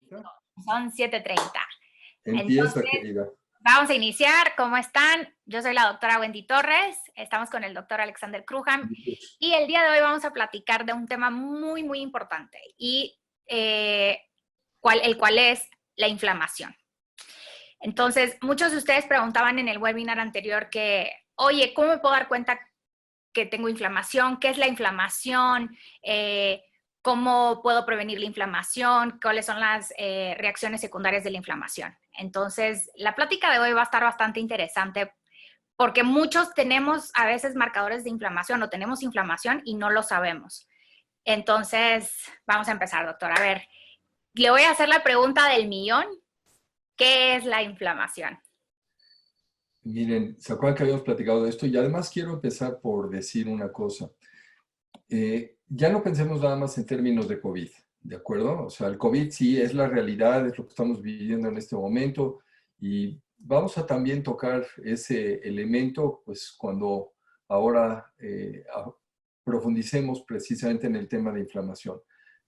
¿Lista? Son 7:30. Empieza, Entonces, querida. vamos a iniciar. ¿Cómo están? Yo soy la doctora Wendy Torres. Estamos con el doctor Alexander Cruham. Y el día de hoy vamos a platicar de un tema muy, muy importante. Y el cual es la inflamación. Entonces, muchos de ustedes preguntaban en el webinar anterior que, oye, ¿cómo me puedo dar cuenta que tengo inflamación? ¿Qué es la inflamación? ¿Cómo puedo prevenir la inflamación? ¿Cuáles son las reacciones secundarias de la inflamación? Entonces, la plática de hoy va a estar bastante interesante porque muchos tenemos a veces marcadores de inflamación o tenemos inflamación y no lo sabemos. Entonces, vamos a empezar, doctor. A ver, le voy a hacer la pregunta del millón. ¿Qué es la inflamación? Miren, ¿se acuerdan que habíamos platicado de esto? Y además quiero empezar por decir una cosa. Ya no pensemos nada más en términos de COVID, ¿de acuerdo? O sea, el COVID sí es la realidad, es lo que estamos viviendo en este momento y vamos a también tocar ese elemento, pues cuando ahora profundicemos precisamente en el tema de inflamación.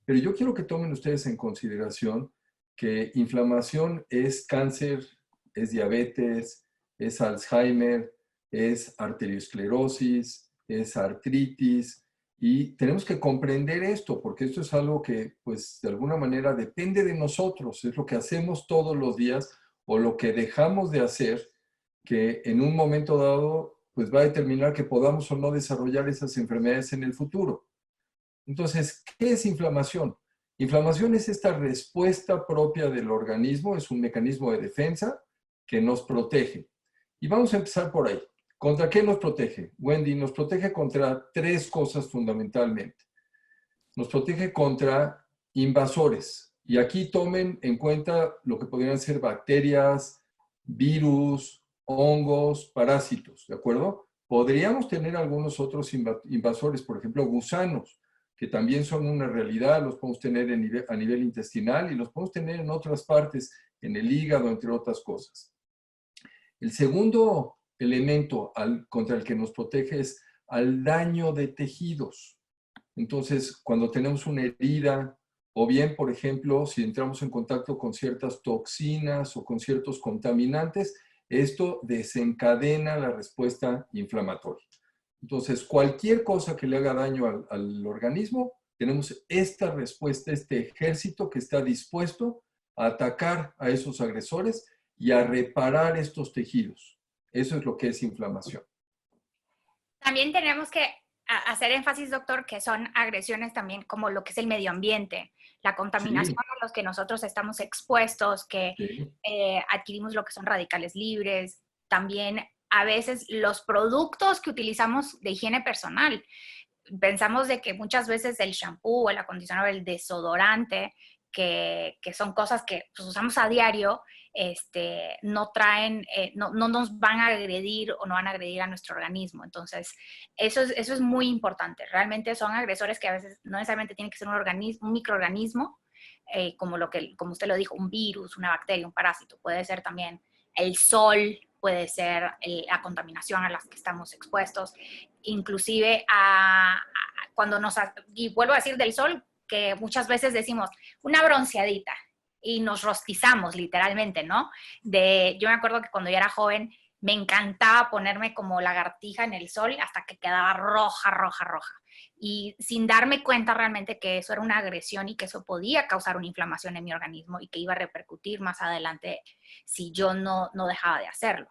Pero yo quiero que tomen ustedes en consideración que inflamación es cáncer, es diabetes, es Alzheimer, es arteriosclerosis, es artritis, y tenemos que comprender esto, porque esto es algo que, pues, de alguna manera depende de nosotros, es lo que hacemos todos los días o lo que dejamos de hacer, que en un momento dado, pues va a determinar que podamos o no desarrollar esas enfermedades en el futuro. Entonces, ¿qué es inflamación? Inflamación es esta respuesta propia del organismo, es un mecanismo de defensa que nos protege. Y vamos a empezar por ahí. ¿Contra qué nos protege? Wendy, nos protege contra tres cosas fundamentalmente. Nos protege contra invasores. Y aquí tomen en cuenta lo que podrían ser bacterias, virus, hongos, parásitos, ¿de acuerdo? Podríamos tener algunos otros invasores, por ejemplo, gusanos, que también son una realidad, los podemos tener a nivel intestinal y los podemos tener en otras partes, en el hígado, entre otras cosas. El segundo elemento contra el que nos protege es al daño de tejidos. Entonces, cuando tenemos una herida, o bien, por ejemplo, si entramos en contacto con ciertas toxinas o con ciertos contaminantes, esto desencadena la respuesta inflamatoria. Entonces, cualquier cosa que le haga daño al organismo, tenemos esta respuesta, este ejército que está dispuesto a atacar a esos agresores y a reparar estos tejidos. Eso es lo que es inflamación. También tenemos que hacer énfasis, doctor, que son agresiones también como lo que es el medio ambiente, la contaminación Sí, a los que nosotros estamos expuestos, que sí. adquirimos lo que son radicales libres, también a veces los productos que utilizamos de higiene personal. Pensamos de que muchas veces el shampoo, el acondicionador, el desodorante, que son cosas que pues, usamos a diario, no traen, no nos van a agredir o no van a agredir a nuestro organismo. Entonces, eso es muy importante. Realmente son agresores que a veces no necesariamente tienen que ser un microorganismo, como usted lo dijo, un virus, una bacteria, un parásito. Puede ser también el sol, puede ser la contaminación a la que estamos expuestos, inclusive cuando y vuelvo a decir del sol, que muchas veces decimos una bronceadita y nos rostizamos literalmente, ¿no? Yo me acuerdo que cuando yo era joven me encantaba ponerme como lagartija en el sol hasta que quedaba roja, roja, roja. Y sin darme cuenta realmente que eso era una agresión y que eso podía causar una inflamación en mi organismo y que iba a repercutir más adelante si yo no dejaba de hacerlo.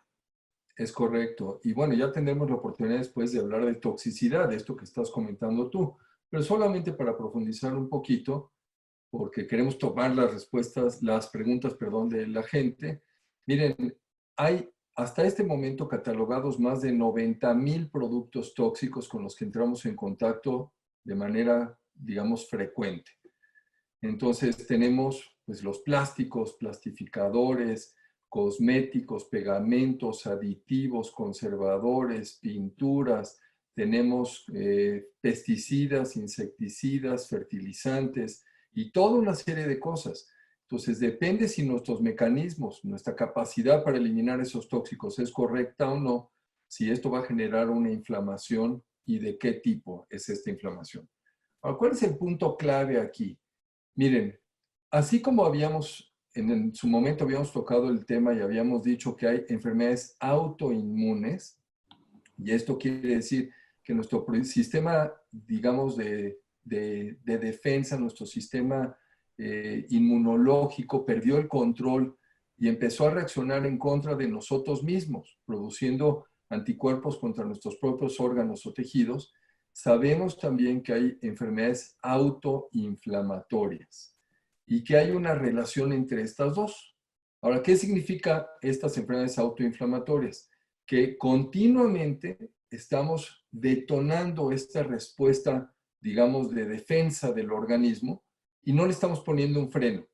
Es correcto. Y bueno, ya tendremos la oportunidad después de hablar de toxicidad, de esto que estás comentando tú, pero solamente para profundizar un poquito, porque queremos tomar las respuestas, las preguntas, perdón, de la gente. Miren, hay hasta este momento catalogados más de 90,000 productos tóxicos con los que entramos en contacto de manera, digamos, frecuente. Entonces tenemos pues, los plásticos, plastificadores, cosméticos, pegamentos, aditivos, conservadores, pinturas, tenemos pesticidas, insecticidas, fertilizantes y toda una serie de cosas. Entonces depende si nuestros mecanismos, nuestra capacidad para eliminar esos tóxicos es correcta o no, si esto va a generar una inflamación y de qué tipo es esta inflamación. Ahora, ¿cuál es el punto clave aquí? Miren, así como en su momento habíamos tocado el tema y habíamos dicho que hay enfermedades autoinmunes, y esto quiere decir que nuestro sistema, digamos, de defensa, nuestro sistema inmunológico perdió el control y empezó a reaccionar en contra de nosotros mismos, produciendo anticuerpos contra nuestros propios órganos o tejidos. Sabemos también que hay enfermedades autoinflamatorias y que hay una relación entre estas dos. Ahora, ¿qué significa estas enfermedades autoinflamatorias? Que continuamente estamos detonando esta respuesta, digamos, de defensa del organismo y no le estamos poniendo un freno.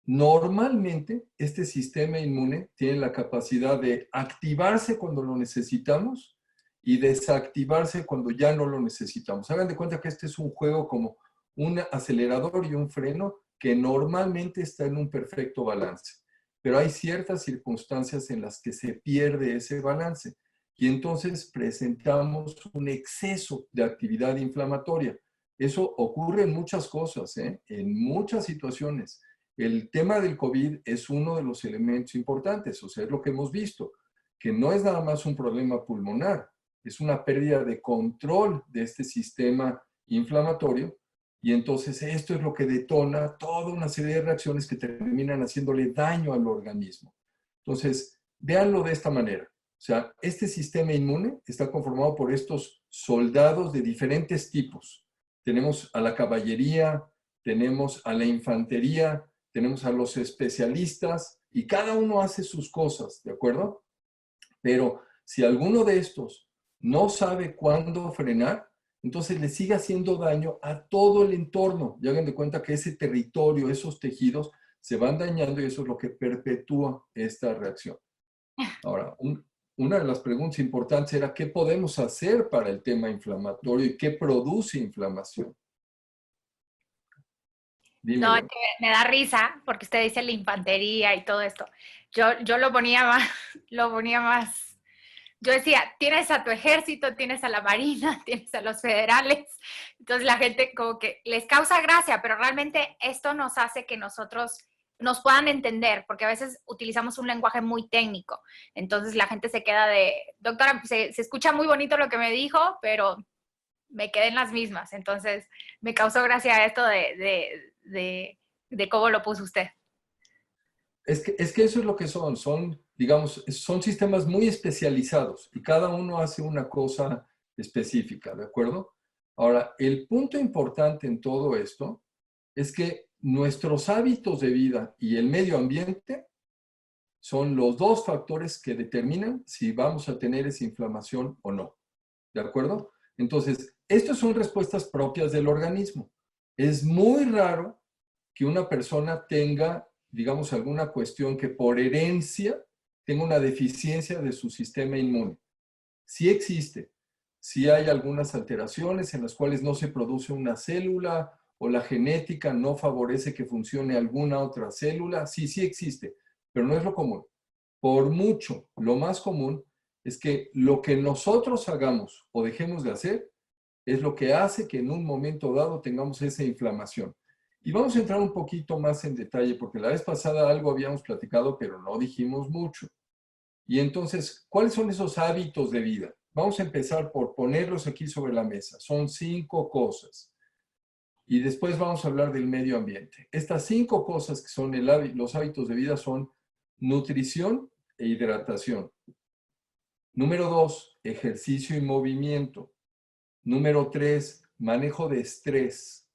Normalmente, este sistema inmune tiene la capacidad de activarse cuando lo necesitamos y desactivarse cuando ya no lo necesitamos. Hagan de cuenta que este es un juego como un acelerador y un freno que normalmente está en un perfecto balance. Pero hay ciertas circunstancias en las que se pierde ese balance y entonces presentamos un exceso de actividad inflamatoria. Eso ocurre en muchas cosas, en muchas situaciones. El tema del COVID es uno de los elementos importantes, o sea, es lo que hemos visto, que no es nada más un problema pulmonar, es una pérdida de control de este sistema inflamatorio y entonces esto es lo que detona toda una serie de reacciones que terminan haciéndole daño al organismo. Entonces, véanlo de esta manera. O sea, este sistema inmune está conformado por estos soldados de diferentes tipos. Tenemos a la caballería, tenemos a la infantería, tenemos a los especialistas y cada uno hace sus cosas, ¿de acuerdo? Pero si alguno de estos no sabe cuándo frenar, entonces le sigue haciendo daño a todo el entorno. Y hagan de cuenta que ese territorio, esos tejidos, se van dañando y eso es lo que perpetúa esta reacción. Ahora, una de las preguntas importantes era ¿qué podemos hacer para el tema inflamatorio y qué produce inflamación? No, es Dímelo. que me da risa porque usted dice la infantería y todo esto. Yo lo ponía más, lo ponía más. Yo decía, tienes a tu ejército, tienes a la marina, tienes a los federales. Entonces la gente como que les causa gracia, pero realmente esto nos hace que nosotros nos puedan entender, porque a veces utilizamos un lenguaje muy técnico. Entonces la gente se queda de, doctora, se escucha muy bonito lo que me dijo, pero me quedé en las mismas. Entonces me causó gracia esto de cómo lo puso usted. Es que eso es lo que son, digamos, son sistemas muy especializados y cada uno hace una cosa específica, ¿de acuerdo? Ahora, el punto importante en todo esto es que nuestros hábitos de vida y el medio ambiente son los dos factores que determinan si vamos a tener esa inflamación o no, ¿de acuerdo? Entonces, estas son respuestas propias del organismo. Es muy raro que una persona tenga, digamos, alguna cuestión que por herencia tenga una deficiencia de su sistema inmune. Sí existe, sí hay algunas alteraciones en las cuales no se produce una célula o la genética no favorece que funcione alguna otra célula. Sí, sí existe, pero no es lo común. Por mucho, lo más común es que lo que nosotros hagamos o dejemos de hacer es lo que hace que en un momento dado tengamos esa inflamación. Y vamos a entrar un poquito más en detalle, porque la vez pasada algo habíamos platicado, pero no dijimos mucho. Y entonces, ¿cuáles son esos hábitos de vida? Vamos a empezar por ponerlos aquí sobre la mesa. Son 5 cosas. Y después vamos a hablar del medio ambiente. Estas 5 cosas que son los hábitos de vida son nutrición e hidratación. Número 2, ejercicio y movimiento. Número 3, manejo de estrés.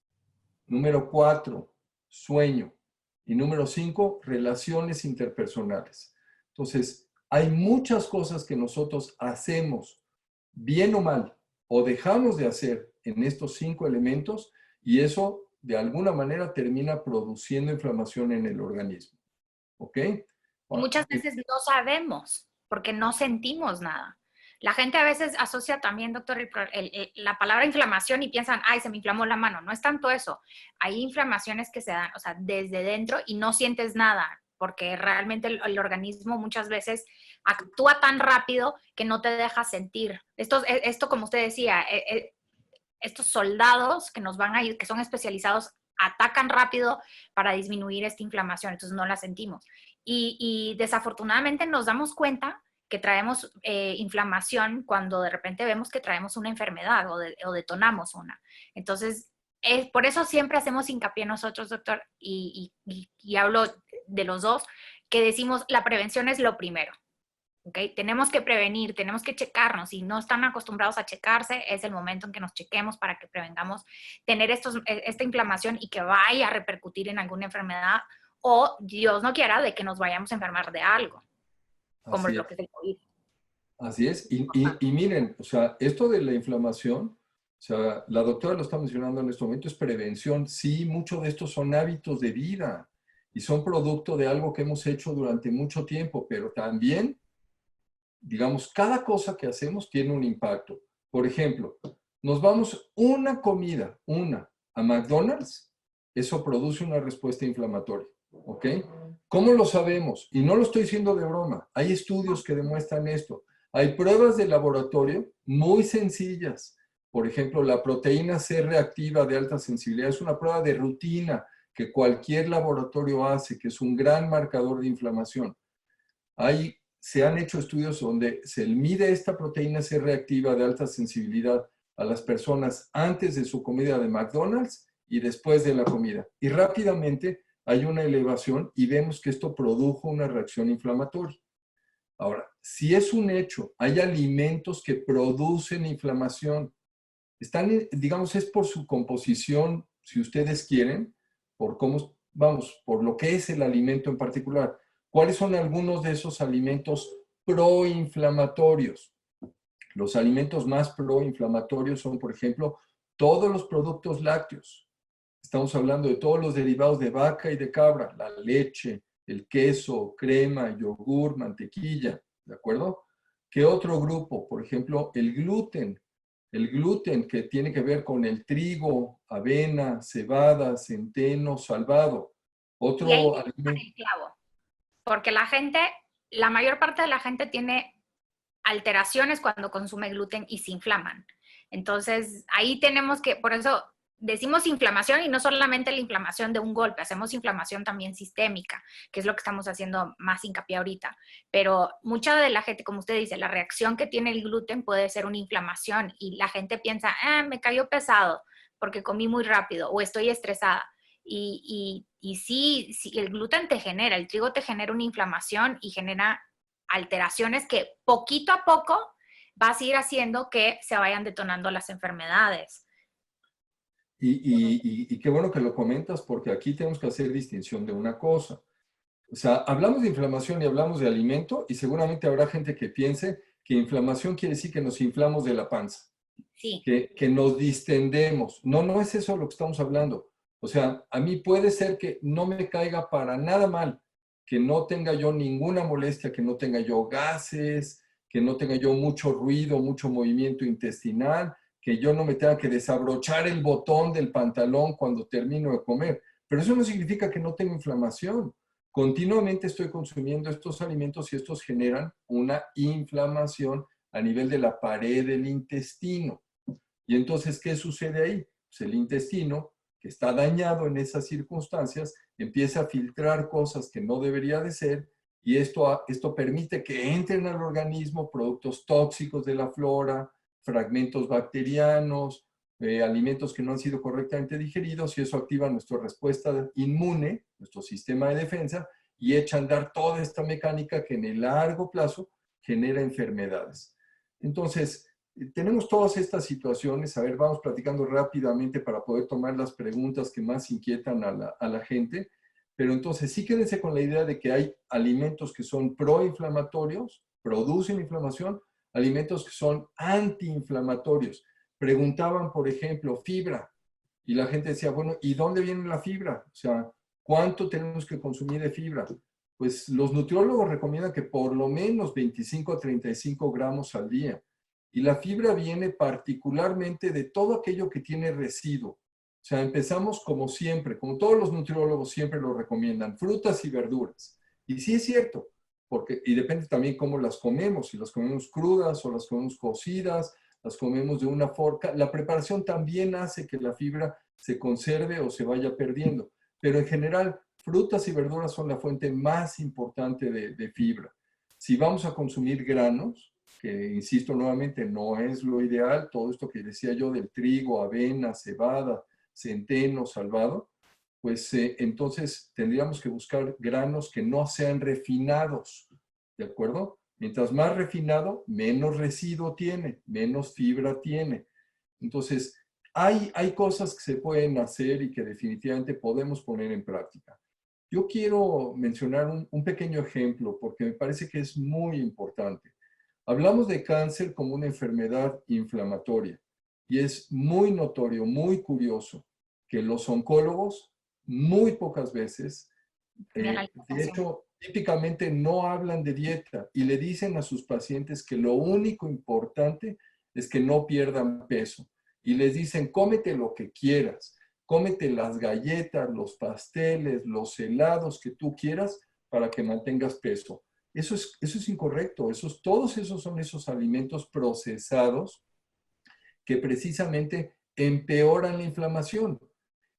Número 4, sueño. Y número 5, relaciones interpersonales. Entonces, hay muchas cosas que nosotros hacemos, bien o mal, o dejamos de hacer en estos 5 elementos, y eso de alguna manera termina produciendo inflamación en el organismo. ¿Ok? Y muchas veces no sabemos porque no sentimos nada. La gente a veces asocia también, doctor, la palabra inflamación y piensan, ay, se me inflamó la mano. No es tanto eso. Hay inflamaciones que se dan, o sea, desde dentro y no sientes nada, porque realmente el organismo muchas veces actúa tan rápido que no te deja sentir. Esto como usted decía, estos soldados que nos van a ir, que son especializados, atacan rápido para disminuir esta inflamación, entonces no la sentimos. Y desafortunadamente nos damos cuenta que traemos inflamación cuando de repente vemos que traemos una enfermedad o detonamos una. Entonces, por eso siempre hacemos hincapié nosotros, doctor, y hablo de los dos, que decimos la prevención es lo primero. ¿Okay? Tenemos que prevenir, tenemos que checarnos. Si no están acostumbrados a checarse, es el momento en que nos chequemos para que prevengamos tener esta inflamación y que vaya a repercutir en alguna enfermedad o, Dios no quiera, de que nos vayamos a enfermar de algo, como Así lo es. que es el COVID. Así es. Y miren, o sea, esto de la inflamación, o sea, la doctora lo está mencionando en este momento, es prevención. Sí, muchos de estos son hábitos de vida y son producto de algo que hemos hecho durante mucho tiempo, pero también, digamos, cada cosa que hacemos tiene un impacto. Por ejemplo, nos vamos a McDonald's, eso produce una respuesta inflamatoria, ¿ok? ¿Cómo lo sabemos? Y no lo estoy diciendo de broma, hay estudios que demuestran esto. Hay pruebas de laboratorio muy sencillas. Por ejemplo, la proteína C reactiva de alta sensibilidad es una prueba de rutina que cualquier laboratorio hace, que es un gran marcador de inflamación. Se han hecho estudios donde se mide esta proteína C reactiva de alta sensibilidad a las personas antes de su comida de McDonald's y después de la comida. Y rápidamente hay una elevación y vemos que esto produjo una reacción inflamatoria. Ahora, si es un hecho, hay alimentos que producen inflamación. Están, digamos, es por su composición, si ustedes quieren, por cómo, vamos, por lo que es el alimento en particular. ¿Cuáles son algunos de esos alimentos proinflamatorios? Los alimentos más proinflamatorios son, por ejemplo, todos los productos lácteos. Estamos hablando de todos los derivados de vaca y de cabra, la leche, el queso, crema, yogur, mantequilla, ¿de acuerdo? ¿Qué otro grupo? Por ejemplo, el gluten. El gluten que tiene que ver con el trigo, avena, cebada, centeno, salvado. Y ahí Otro el alimento. clavo, porque la mayor parte de la gente tiene alteraciones cuando consume gluten y se inflaman. Entonces, ahí tenemos que, por eso decimos inflamación y no solamente la inflamación de un golpe, hacemos inflamación también sistémica, que es lo que estamos haciendo más hincapié ahorita. Pero mucha de la gente, como usted dice, la reacción que tiene el gluten puede ser una inflamación y la gente piensa, me cayó pesado porque comí muy rápido o estoy estresada. Y sí, el gluten te genera, el trigo te genera una inflamación y genera alteraciones que poquito a poco vas a ir haciendo que se vayan detonando las enfermedades. Y qué bueno que lo comentas porque aquí tenemos que hacer distinción de una cosa. O sea, hablamos de inflamación y hablamos de alimento y seguramente habrá gente que piense que inflamación quiere decir que nos inflamos de la panza, Sí. que nos distendemos. No, no es eso lo que estamos hablando. O sea, a mí puede ser que no me caiga para nada mal, que no tenga yo ninguna molestia, que no tenga yo gases, que no tenga yo mucho ruido, mucho movimiento intestinal, que yo no me tenga que desabrochar el botón del pantalón cuando termino de comer. Pero eso no significa que no tenga inflamación. Continuamente estoy consumiendo estos alimentos y estos generan una inflamación a nivel de la pared del intestino. Y entonces, ¿qué sucede ahí? Pues el intestino, que está dañado en esas circunstancias, empieza a filtrar cosas que no debería de ser y esto permite que entren al organismo productos tóxicos de la flora, fragmentos bacterianos, alimentos que no han sido correctamente digeridos y eso activa nuestra respuesta inmune, nuestro sistema de defensa y echa a andar toda esta mecánica que en el largo plazo genera enfermedades. Entonces, tenemos todas estas situaciones. A ver, vamos platicando rápidamente para poder tomar las preguntas que más inquietan a la gente. Pero entonces sí quédense con la idea de que hay alimentos que son proinflamatorios, producen inflamación, alimentos que son antiinflamatorios. Preguntaban, por ejemplo, fibra. Y la gente decía, bueno, ¿y dónde viene la fibra? O sea, ¿cuánto tenemos que consumir de fibra? Pues los nutriólogos recomiendan que por lo menos 25 a 35 gramos al día. Y la fibra viene particularmente de todo aquello que tiene residuo. O sea, empezamos como siempre, como todos los nutriólogos siempre lo recomiendan, frutas y verduras. Y sí es cierto, y depende también cómo las comemos, si las comemos crudas o las comemos cocidas, las comemos de una forma. La preparación también hace que la fibra se conserve o se vaya perdiendo. Pero en general, frutas y verduras son la fuente más importante de fibra. Si vamos a consumir granos, que insisto nuevamente, no es lo ideal, todo esto que decía yo del trigo, avena, cebada, centeno, salvado, pues entonces tendríamos que buscar granos que no sean refinados, ¿de acuerdo? Mientras más refinado, menos residuo tiene, menos fibra tiene. Entonces, hay cosas que se pueden hacer y que definitivamente podemos poner en práctica. Yo quiero mencionar un pequeño ejemplo porque me parece que es muy importante. Hablamos de cáncer como una enfermedad inflamatoria y es muy notorio, muy curioso que los oncólogos muy pocas veces, Cambiar la de alimentación. hecho, típicamente no hablan de dieta y le dicen a sus pacientes que lo único importante es que no pierdan peso. Y les dicen, cómete lo que quieras, cómete las galletas, los pasteles, los helados que tú quieras para que mantengas peso. Eso es incorrecto. Todos esos son esos alimentos procesados que precisamente empeoran la inflamación.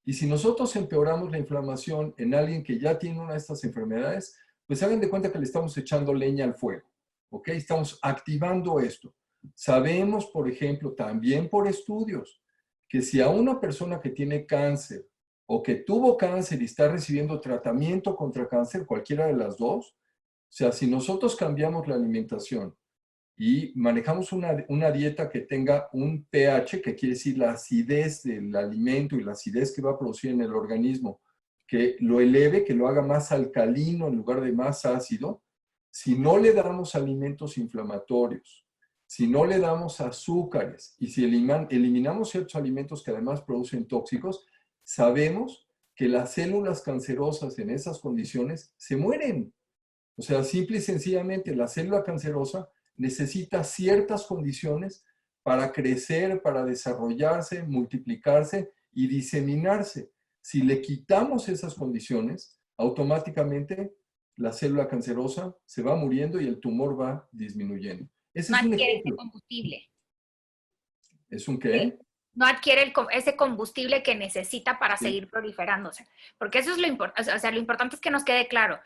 Y si nosotros empeoramos la inflamación en alguien que ya tiene una de estas enfermedades, pues hagan de cuenta que le estamos echando leña al fuego, ¿ok? Estamos activando esto. Sabemos, por ejemplo, también por estudios, que si a una persona que tiene cáncer o que tuvo cáncer y está recibiendo tratamiento contra cáncer, cualquiera de las dos, o sea, si nosotros cambiamos la alimentación y manejamos una dieta que tenga un pH, que quiere decir la acidez del alimento y la acidez que va a producir en el organismo, que lo eleve, que lo haga más alcalino en lugar de más ácido. Si no le damos alimentos inflamatorios, si no le damos azúcares y si eliminamos ciertos alimentos que además producen tóxicos, sabemos que las células cancerosas en esas condiciones se mueren. O sea, simple y sencillamente la célula cancerosa necesita ciertas condiciones para crecer, para desarrollarse, multiplicarse y diseminarse. Si le quitamos esas condiciones, automáticamente la célula cancerosa se va muriendo y el tumor va disminuyendo. Ese No es un adquiere ese ejemplo. combustible. ¿Es un Sí. qué? No adquiere ese combustible que necesita para Sí. seguir proliferándose. Porque eso es lo importante, o sea, lo importante es que nos quede claro.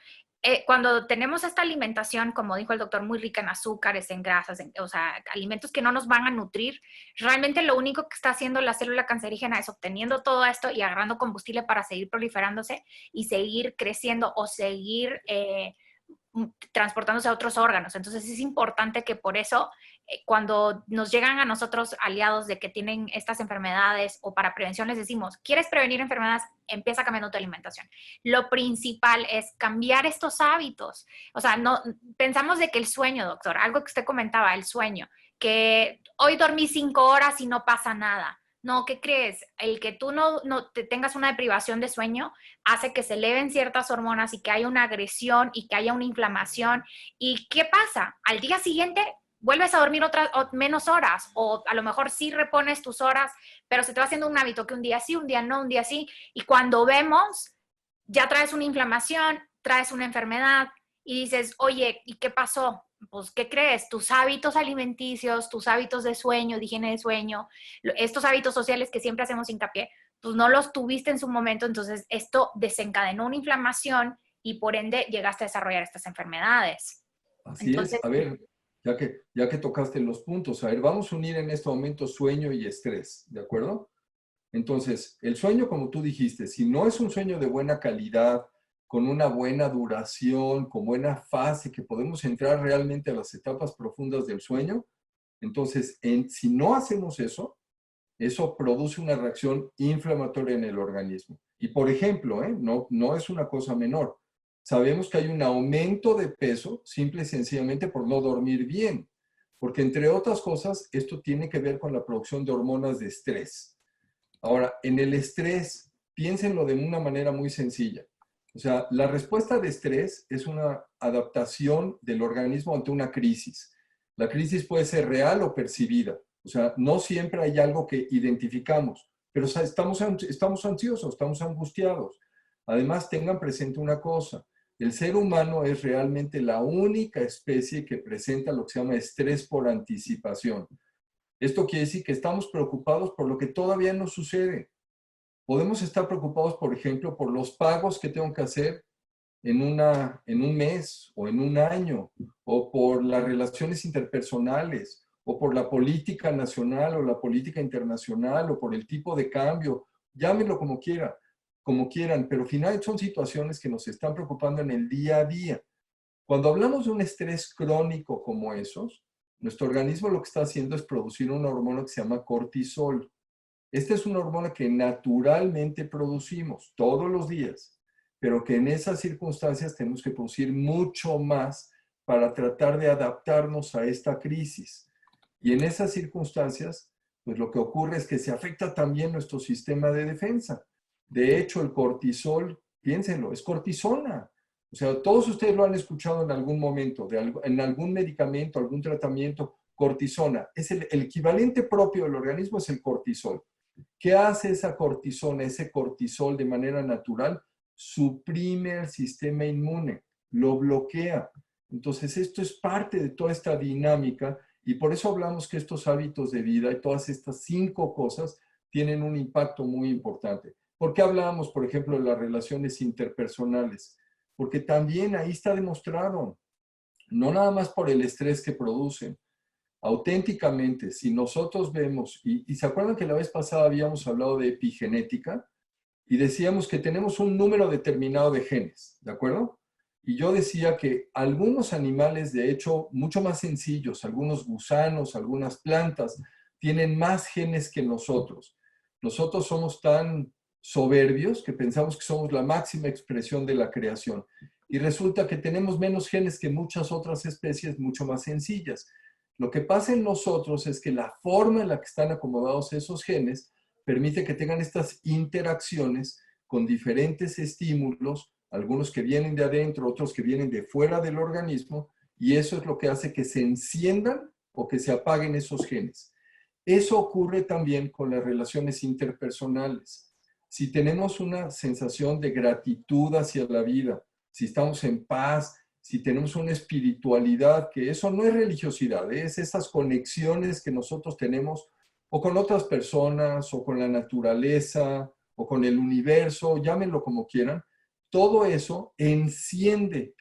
Cuando tenemos esta alimentación, como dijo el doctor, muy rica en azúcares, en grasas, o sea, alimentos que no nos van a nutrir, realmente lo único que está haciendo la célula cancerígena es obteniendo todo esto y agarrando combustible para seguir proliferándose y seguir creciendo o seguir transportándose a otros órganos. Entonces es importante que por eso cuando nos llegan a nosotros aliados de que tienen estas enfermedades o para prevención les decimos, ¿quieres prevenir enfermedades? Empieza cambiando tu alimentación. Lo principal es cambiar estos hábitos. O sea, no pensamos de que el sueño, doctor, algo que usted comentaba, el sueño, que hoy dormí 5 horas y no pasa nada. No, ¿qué crees? El que tú no te tengas una deprivación de sueño hace que se eleven ciertas hormonas y que haya una agresión y que haya una inflamación. ¿Y qué pasa? Al día siguiente vuelves a dormir otras menos horas o a lo mejor sí repones tus horas, pero se te va haciendo un hábito que un día sí, un día no, un día sí. Y cuando vemos, ya traes una inflamación, traes una enfermedad y dices, oye, ¿y qué pasó? Pues, ¿qué crees? Tus hábitos alimenticios, tus hábitos de sueño, de higiene de sueño, estos hábitos sociales que siempre hacemos hincapié, pues no los tuviste en su momento, entonces esto desencadenó una inflamación y por ende llegaste a desarrollar estas enfermedades. Así es. Entonces, A ver, ya que tocaste los puntos, a ver, vamos a unir en este momento sueño y estrés, ¿de acuerdo? Entonces, el sueño, como tú dijiste, si no es un sueño de buena calidad, con una buena duración, con buena fase, que podemos entrar realmente a las etapas profundas del sueño, entonces, si no hacemos eso, eso produce una reacción inflamatoria en el organismo. Y por ejemplo, no es una cosa menor, sabemos que hay un aumento de peso simple y sencillamente por no dormir bien, porque entre otras cosas, esto tiene que ver con la producción de hormonas de estrés. Ahora, en el estrés, piénsenlo de una manera muy sencilla. O sea, la respuesta de estrés es una adaptación del organismo ante una crisis. La crisis puede ser real o percibida. O sea, no siempre hay algo que identificamos, pero o sea, estamos ansiosos, estamos angustiados. Además, tengan presente una cosa. El ser humano es realmente la única especie que presenta lo que se llama estrés por anticipación. Esto quiere decir que estamos preocupados por lo que todavía no sucede. Podemos estar preocupados, por ejemplo, por los pagos que tengo que hacer en un mes o en un año, o por las relaciones interpersonales, o por la política nacional o la política internacional, o por el tipo de cambio, llámenlo como quieran, pero al final son situaciones que nos están preocupando en el día a día. Cuando hablamos de un estrés crónico como esos, nuestro organismo lo que está haciendo es producir una hormona que se llama cortisol. Esta es una hormona que naturalmente producimos todos los días, pero que en esas circunstancias tenemos que producir mucho más para tratar de adaptarnos a esta crisis. Y en esas circunstancias, pues lo que ocurre es que se afecta también nuestro sistema de defensa. De hecho, el cortisol, piénsenlo, es cortisona. O sea, todos ustedes lo han escuchado en algún momento, en algún medicamento, algún tratamiento, cortisona. Es el equivalente propio del organismo, es el cortisol. ¿Qué hace esa cortisona, ese cortisol de manera natural? Suprime el sistema inmune, lo bloquea. Entonces, esto es parte de toda esta dinámica y por eso hablamos que estos hábitos de vida y todas estas 5 cosas tienen un impacto muy importante. ¿Por qué hablamos, por ejemplo, de las relaciones interpersonales? Porque también ahí está demostrado, no nada más por el estrés que producen, auténticamente, si nosotros vemos, y se acuerdan que la vez pasada habíamos hablado de epigenética y decíamos que tenemos un número determinado de genes, ¿de acuerdo? Y yo decía que algunos animales, de hecho, mucho más sencillos, algunos gusanos, algunas plantas, tienen más genes que nosotros. Nosotros somos tan soberbios que pensamos que somos la máxima expresión de la creación. Y resulta que tenemos menos genes que muchas otras especies mucho más sencillas. Lo que pasa en nosotros es que la forma en la que están acomodados esos genes permite que tengan estas interacciones con diferentes estímulos, algunos que vienen de adentro, otros que vienen de fuera del organismo, y eso es lo que hace que se enciendan o que se apaguen esos genes. Eso ocurre también con las relaciones interpersonales. Si tenemos una sensación de gratitud hacia la vida, si estamos en paz, si tenemos una espiritualidad, que eso no es religiosidad, es esas conexiones que nosotros tenemos o con otras personas, o con la naturaleza, o con el universo, llámenlo como quieran, todo eso enciende,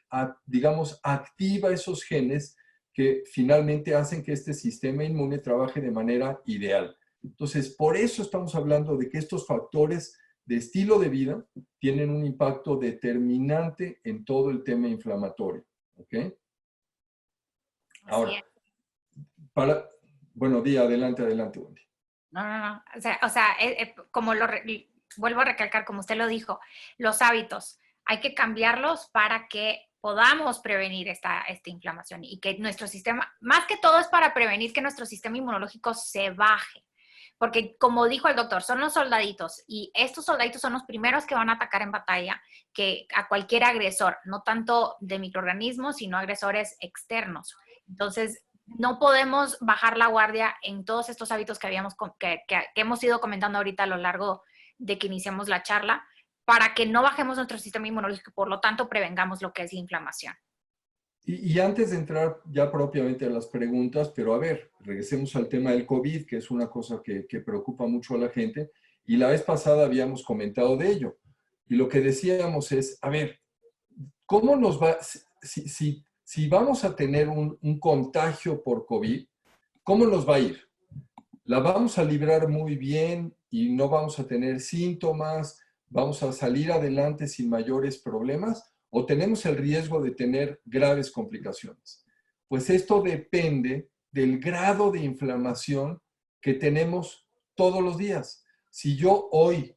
digamos, activa esos genes que finalmente hacen que este sistema inmune trabaje de manera ideal. Entonces, por eso estamos hablando de que estos factores de estilo de vida tienen un impacto determinante en todo el tema inflamatorio. ¿Ok? Así Ahora, es. bueno, adelante, Wendy. No, no, no. Como vuelvo a recalcar, como usted lo dijo, los hábitos hay que cambiarlos para que podamos prevenir esta inflamación y que nuestro sistema, más que todo es para prevenir que nuestro sistema inmunológico se baje. Porque como dijo el doctor, son los soldaditos y estos soldaditos son los primeros que van a atacar en batalla que a cualquier agresor, no tanto de microorganismos, sino agresores externos. Entonces, no podemos bajar la guardia en todos estos hábitos que hemos ido comentando ahorita a lo largo de que iniciamos la charla, para que no bajemos nuestro sistema inmunológico, por lo tanto prevengamos lo que es la inflamación. Y antes de entrar ya propiamente a las preguntas, pero a ver, regresemos al tema del COVID, que es una cosa que preocupa mucho a la gente, y la vez pasada habíamos comentado de ello. Y lo que decíamos es, a ver, ¿cómo nos va, si vamos a tener un contagio por COVID, ¿cómo nos va a ir? ¿La vamos a librar muy bien y no vamos a tener síntomas? ¿Vamos a salir adelante sin mayores problemas? ¿O tenemos el riesgo de tener graves complicaciones? Pues esto depende del grado de inflamación que tenemos todos los días. Si yo hoy,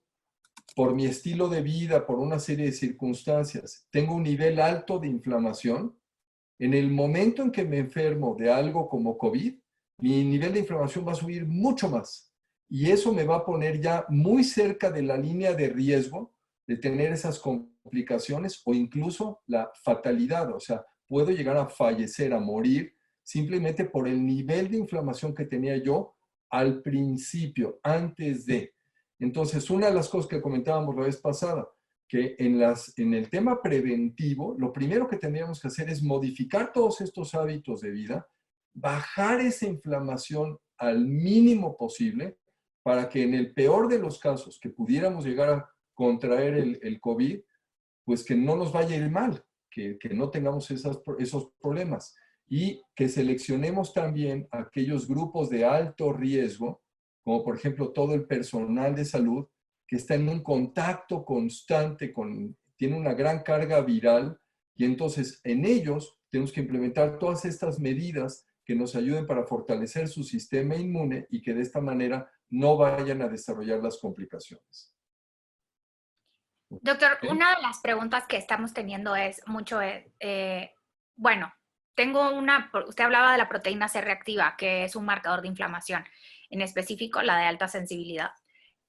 por mi estilo de vida, por una serie de circunstancias, tengo un nivel alto de inflamación, en el momento en que me enfermo de algo como COVID, mi nivel de inflamación va a subir mucho más. Y eso me va a poner ya muy cerca de la línea de riesgo de tener esas complicaciones o incluso la fatalidad. O sea, puedo llegar a fallecer, a morir, simplemente por el nivel de inflamación que tenía yo al principio, antes de. Entonces, una de las cosas que comentábamos la vez pasada, que en el tema preventivo, lo primero que tendríamos que hacer es modificar todos estos hábitos de vida, bajar esa inflamación al mínimo posible para que en el peor de los casos que pudiéramos llegar a contraer el COVID, pues que no nos vaya a ir mal, que no tengamos esos problemas y que seleccionemos también aquellos grupos de alto riesgo, como por ejemplo todo el personal de salud que está en un contacto constante, tiene una gran carga viral y entonces en ellos tenemos que implementar todas estas medidas que nos ayuden para fortalecer su sistema inmune y que de esta manera no vayan a desarrollar las complicaciones. Doctor, ¿Sí? una de las preguntas que estamos teniendo es mucho, bueno, usted hablaba de la proteína C reactiva, que es un marcador de inflamación, en específico la de alta sensibilidad.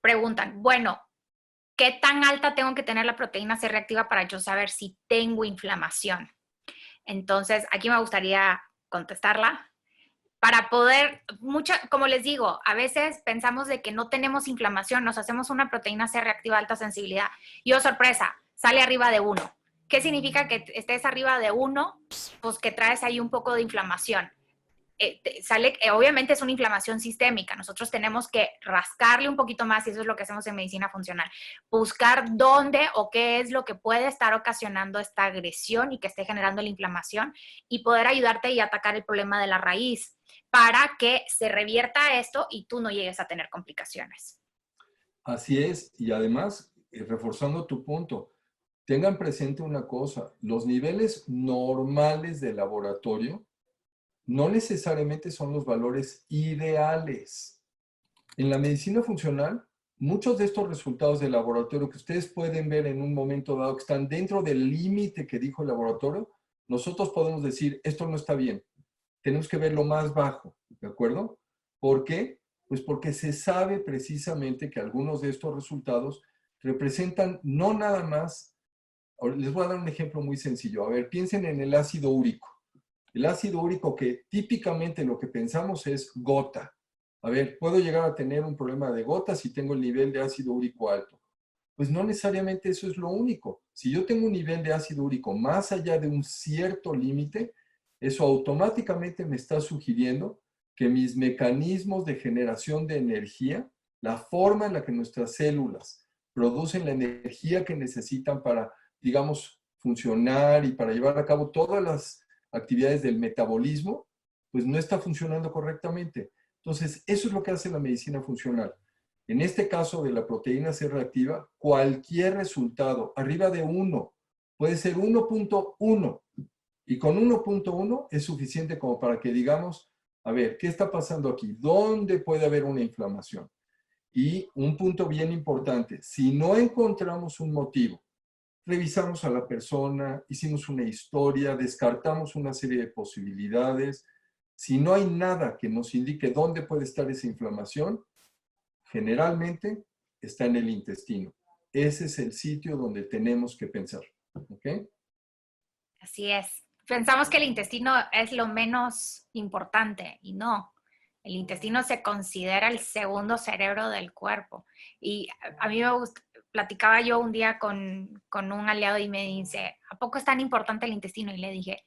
Preguntan, bueno, ¿qué tan alta tengo que tener la proteína C reactiva para yo saber si tengo inflamación? Entonces, aquí me gustaría contestarla. Para poder, como les digo, a veces pensamos de que no tenemos inflamación, nos hacemos una proteína C reactiva de alta sensibilidad y, oh sorpresa, sale arriba de 1. ¿Qué significa que estés arriba de 1? Pues que traes ahí un poco de inflamación. Obviamente es una inflamación sistémica. Nosotros tenemos que rascarle un poquito más y eso es lo que hacemos en medicina funcional. Buscar dónde o qué es lo que puede estar ocasionando esta agresión y que esté generando la inflamación y poder ayudarte y atacar el problema de la raíz para que se revierta esto y tú no llegues a tener complicaciones. Así es, y además, reforzando tu punto, tengan presente una cosa, los niveles normales de laboratorio no necesariamente son los valores ideales. En la medicina funcional, muchos de estos resultados de laboratorio que ustedes pueden ver en un momento dado que están dentro del límite que dijo el laboratorio, nosotros podemos decir, esto no está bien, tenemos que verlo más bajo, ¿de acuerdo? ¿Por qué? Pues porque se sabe precisamente que algunos de estos resultados representan no nada más, les voy a dar un ejemplo muy sencillo. A ver, piensen en el ácido úrico. El ácido úrico que típicamente lo que pensamos es gota. A ver, ¿puedo llegar a tener un problema de gota si tengo el nivel de ácido úrico alto? Pues no necesariamente eso es lo único. Si yo tengo un nivel de ácido úrico más allá de un cierto límite, eso automáticamente me está sugiriendo que mis mecanismos de generación de energía, la forma en la que nuestras células producen la energía que necesitan para, digamos, funcionar y para llevar a cabo todas las actividades del metabolismo, pues no está funcionando correctamente. Entonces, eso es lo que hace la medicina funcional. En este caso de la proteína C reactiva, cualquier resultado arriba de 1 puede ser 1.1 y con 1.1 es suficiente como para que digamos, a ver, ¿qué está pasando aquí? ¿Dónde puede haber una inflamación? Y un punto bien importante, si no encontramos un motivo, revisamos a la persona, hicimos una historia, descartamos una serie de posibilidades. Si no hay nada que nos indique dónde puede estar esa inflamación, generalmente está en el intestino. Ese es el sitio donde tenemos que pensar. ¿Ok? Así es. Pensamos que el intestino es lo menos importante y no. El intestino se considera el segundo cerebro del cuerpo. Y a mí me gusta, platicaba yo un día con un aliado y me dice, ¿a poco es tan importante el intestino? Y le dije,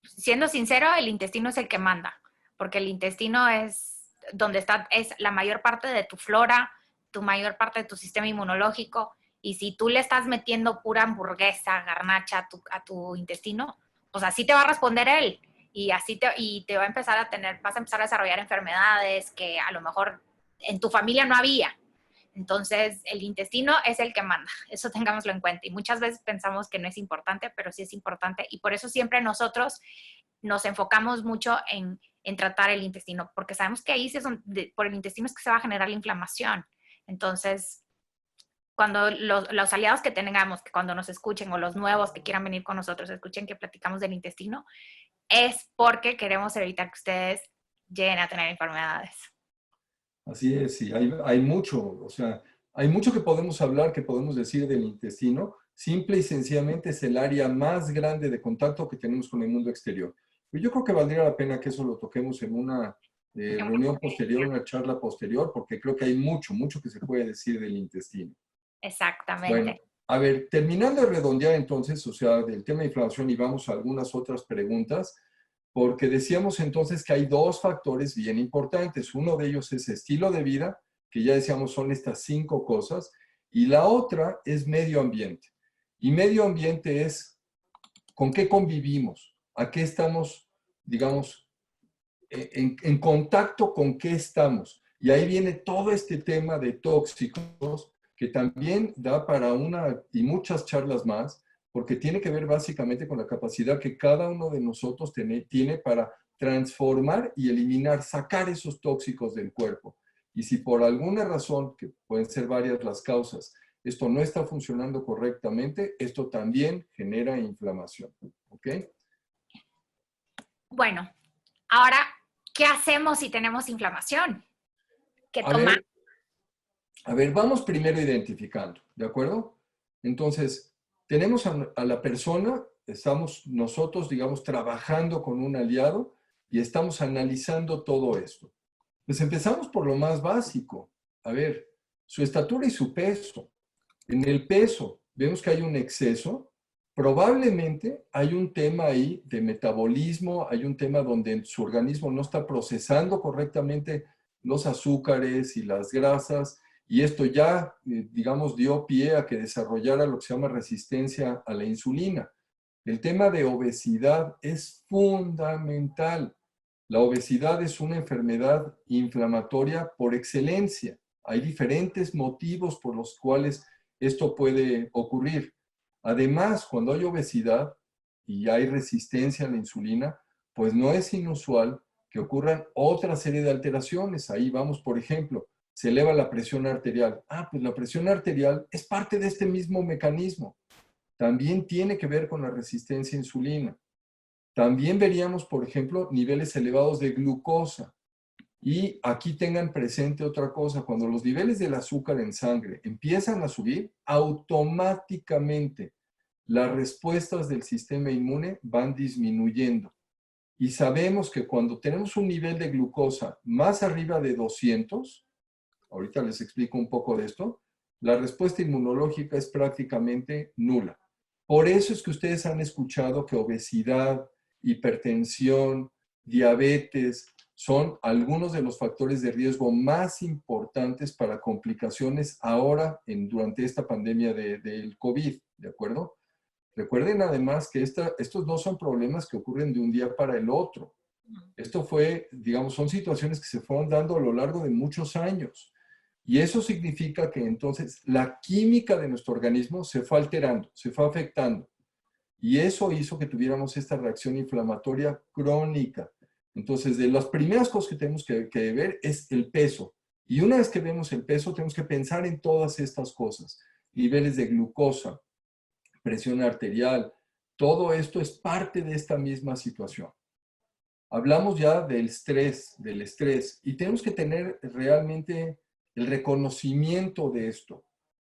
siendo sincero, el intestino es el que manda, porque el intestino es donde está, es la mayor parte de tu flora, tu mayor parte de tu sistema inmunológico, y si tú le estás metiendo pura hamburguesa, garnacha a tu intestino, pues así te va a responder él, y te va a empezar a vas a empezar a desarrollar enfermedades que a lo mejor en tu familia no había. Entonces, el intestino es el que manda, eso tengámoslo en cuenta. Y muchas veces pensamos que no es importante, pero sí es importante. Y por eso siempre nosotros nos enfocamos mucho en tratar el intestino, porque sabemos que ahí por el intestino es que se va a generar la inflamación. Entonces, cuando los aliados que tengamos, que cuando nos escuchen, o los nuevos que quieran venir con nosotros, escuchen que platicamos del intestino, es porque queremos evitar que ustedes lleguen a tener enfermedades. Así es, sí, hay mucho, o sea, hay mucho que podemos hablar, que podemos decir del intestino. Simple y sencillamente es el área más grande de contacto que tenemos con el mundo exterior. Pero yo creo que valdría la pena que eso lo toquemos en una reunión posterior, una charla posterior, porque creo que hay mucho, mucho que se puede decir del intestino. Bueno, Exactamente. a ver, terminando de redondear entonces, o sea, del tema de inflamación y vamos a algunas otras preguntas, porque decíamos entonces que hay dos factores bien importantes. Uno de ellos es estilo de vida, que ya decíamos son estas 5 cosas, y la otra es medio ambiente. Y medio ambiente es con qué convivimos, a qué estamos, digamos, en contacto con qué estamos. Y ahí viene todo este tema de tóxicos, que también da para una y muchas charlas más, porque tiene que ver básicamente con la capacidad que cada uno de nosotros tiene para transformar y eliminar, sacar esos tóxicos del cuerpo. Y si por alguna razón, que pueden ser varias las causas, esto no está funcionando correctamente, esto también genera inflamación. ¿Ok? Bueno, ahora, ¿qué hacemos si tenemos inflamación? ¿Qué A tomar? ver, a ver, vamos primero identificando, ¿de acuerdo? Entonces, tenemos a la persona, estamos nosotros, digamos, trabajando con un aliado y estamos analizando todo esto. Pues empezamos por lo más básico. A ver, su estatura y su peso. En el peso, vemos que hay un exceso. Probablemente hay un tema ahí de metabolismo, hay un tema donde su organismo no está procesando correctamente los azúcares y las grasas, y esto ya, digamos, dio pie a que desarrollara lo que se llama resistencia a la insulina. El tema de obesidad es fundamental. La obesidad es una enfermedad inflamatoria por excelencia. Hay diferentes motivos por los cuales esto puede ocurrir. Además, cuando hay obesidad y hay resistencia a la insulina, pues no es inusual que ocurran otra serie de alteraciones. Ahí vamos, por ejemplo, se eleva la presión arterial. Ah, pues la presión arterial es parte de este mismo mecanismo. También tiene que ver con la resistencia a insulina. También veríamos, por ejemplo, niveles elevados de glucosa. Y aquí tengan presente otra cosa, cuando los niveles del azúcar en sangre empiezan a subir, automáticamente las respuestas del sistema inmune van disminuyendo. Y sabemos que cuando tenemos un nivel de glucosa más arriba de 200, ahorita les explico un poco de esto, la respuesta inmunológica es prácticamente nula. Por eso es que ustedes han escuchado que obesidad, hipertensión, diabetes son algunos de los factores de riesgo más importantes para complicaciones ahora durante esta pandemia del COVID, ¿de acuerdo? Recuerden además que estos no son problemas que ocurren de un día para el otro. Esto fue, digamos, son situaciones que se fueron dando a lo largo de muchos años. Y eso significa que entonces la química de nuestro organismo se fue alterando, se fue afectando. Y eso hizo que tuviéramos esta reacción inflamatoria crónica. Entonces, de las primeras cosas que tenemos que ver es el peso. Y una vez que vemos el peso, tenemos que pensar en todas estas cosas. Niveles de glucosa, presión arterial, todo esto es parte de esta misma situación. Hablamos ya del estrés, y tenemos que tener realmente el reconocimiento de esto.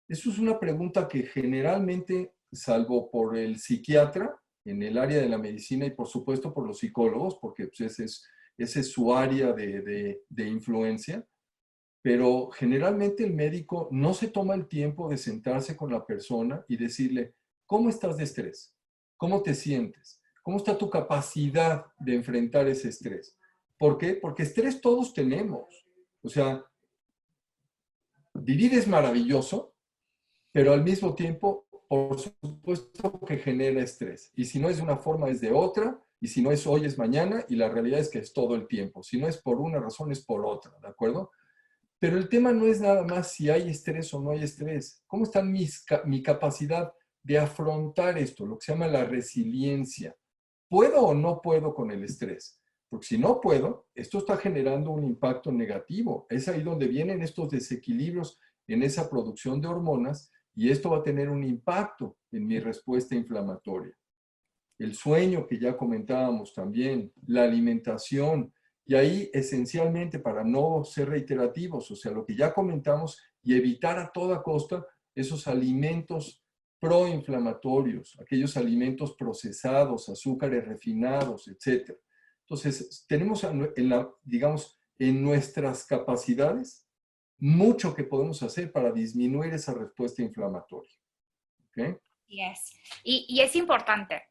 Eso es una pregunta que generalmente, salvo por el psiquiatra en el área de la medicina y por supuesto por los psicólogos, porque pues, ese es su área de influencia, pero generalmente el médico no se toma el tiempo de sentarse con la persona y decirle, ¿cómo estás de estrés? ¿Cómo te sientes? ¿Cómo está tu capacidad de enfrentar ese estrés? ¿Por qué? Porque estrés todos tenemos. O sea, vivir es maravilloso, pero al mismo tiempo, por supuesto que genera estrés. Y si no es de una forma, es de otra, y si no es hoy, es mañana, y la realidad es que es todo el tiempo. Si no es por una razón, es por otra, ¿de acuerdo? Pero el tema no es nada más si hay estrés o no hay estrés. ¿Cómo está mi capacidad de afrontar esto? Lo que se llama la resiliencia. ¿Puedo o no puedo con el estrés? Porque si no puedo, esto está generando un impacto negativo. Es ahí donde vienen estos desequilibrios en esa producción de hormonas y esto va a tener un impacto en mi respuesta inflamatoria. El sueño que ya comentábamos también, la alimentación, y ahí esencialmente para no ser reiterativos, o sea, lo que ya comentamos y evitar a toda costa esos alimentos proinflamatorios, aquellos alimentos procesados, azúcares refinados, etc. Entonces, tenemos digamos, en nuestras capacidades mucho que podemos hacer para disminuir esa respuesta inflamatoria. ¿Okay? Yes. Y es importante,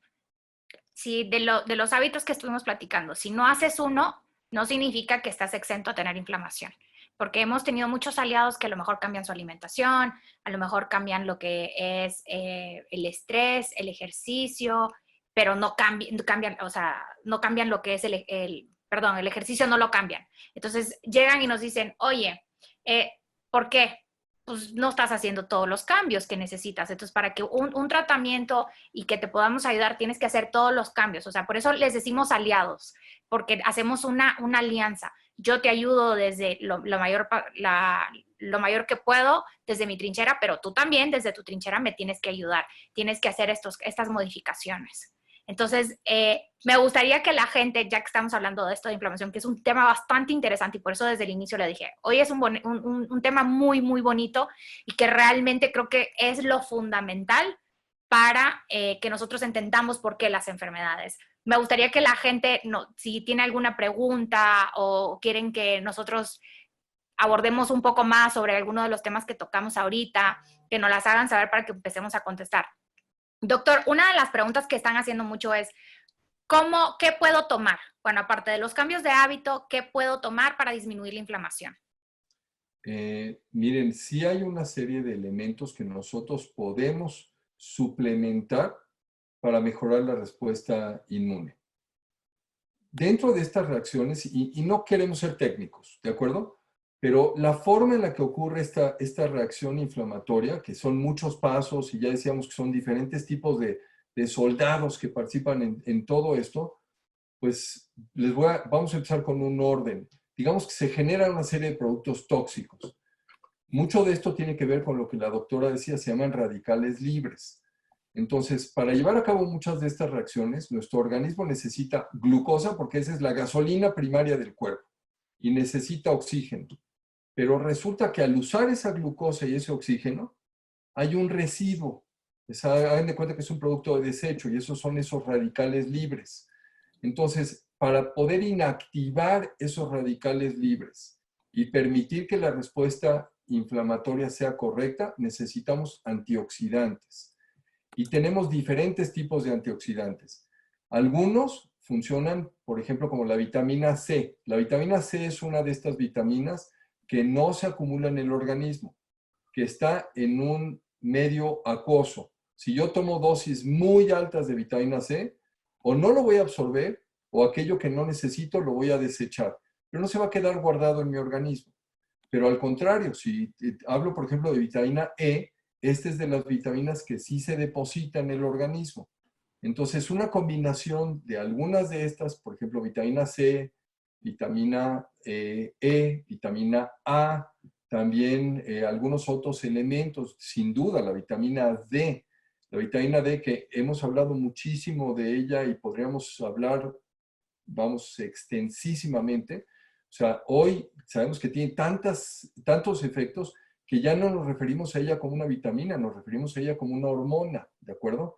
si de los hábitos que estuvimos platicando, si no haces uno, no significa que estás exento a tener inflamación. porque hemos tenido muchos aliados que a lo mejor cambian su alimentación, a lo mejor cambian lo que es el estrés, el ejercicio, pero cambian, o sea, no cambian lo que es perdón, el ejercicio no lo cambian. Entonces llegan y nos dicen, oye, ¿por qué? Pues no estás haciendo todos los cambios que necesitas. Entonces, para que un tratamiento y que te podamos ayudar, tienes que hacer todos los cambios. O sea, por eso les decimos aliados, porque hacemos una alianza. Yo te ayudo desde lo mayor que puedo, desde mi trinchera, pero tú también desde tu trinchera me tienes que ayudar. Tienes que hacer estas modificaciones. Entonces, me gustaría que la gente, ya que estamos hablando de esto de inflamación, que es un tema bastante interesante y por eso desde el inicio le dije, hoy es un tema muy, muy bonito y que realmente creo que es lo fundamental para que nosotros entendamos por qué las enfermedades. Me gustaría que la gente, si tiene alguna pregunta o quieren que nosotros abordemos un poco más sobre alguno de los temas que tocamos ahorita, que nos las hagan saber para que empecemos a contestar. Doctor, una de las preguntas que están haciendo mucho es, ¿qué puedo tomar? Bueno, aparte de los cambios de hábito, ¿qué puedo tomar para disminuir la inflamación? Miren, sí hay una serie de elementos que nosotros podemos suplementar para mejorar la respuesta inmune. Dentro de estas reacciones, y no queremos ser técnicos, ¿de acuerdo? Pero la forma en la que ocurre esta reacción inflamatoria, que son muchos pasos y ya decíamos que son diferentes tipos de soldados que participan en todo esto, pues vamos a empezar con un orden. Digamos que se genera una serie de productos tóxicos. Mucho de esto tiene que ver con lo que la doctora decía, se llaman radicales libres. Entonces, para llevar a cabo muchas de estas reacciones, nuestro organismo necesita glucosa, porque esa es la gasolina primaria del cuerpo, y necesita oxígeno. Pero resulta que al usar esa glucosa y ese oxígeno, hay un residuo. Hagan de cuenta que es un producto de desecho, y esos son esos radicales libres. Entonces, para poder inactivar esos radicales libres y permitir que la respuesta inflamatoria sea correcta, necesitamos antioxidantes. Y tenemos diferentes tipos de antioxidantes. Algunos funcionan, por ejemplo, como la vitamina C. La vitamina C es una de estas vitaminas que no se acumula en el organismo, que está en un medio acuoso. Si yo tomo dosis muy altas de vitamina C, o no lo voy a absorber, o aquello que no necesito lo voy a desechar. Pero no se va a quedar guardado en mi organismo. Pero al contrario, si hablo, por ejemplo, de vitamina E, esta es de las vitaminas que sí se deposita en el organismo. Entonces, una combinación de algunas de estas, por ejemplo, vitamina C, vitamina vitamina A, también algunos otros elementos, sin duda la vitamina D. La vitamina D que hemos hablado muchísimo de ella y podríamos hablar, vamos, extensísimamente. O sea, hoy sabemos que tiene tantos efectos que ya no nos referimos a ella como una vitamina, nos referimos a ella como una hormona, ¿de acuerdo?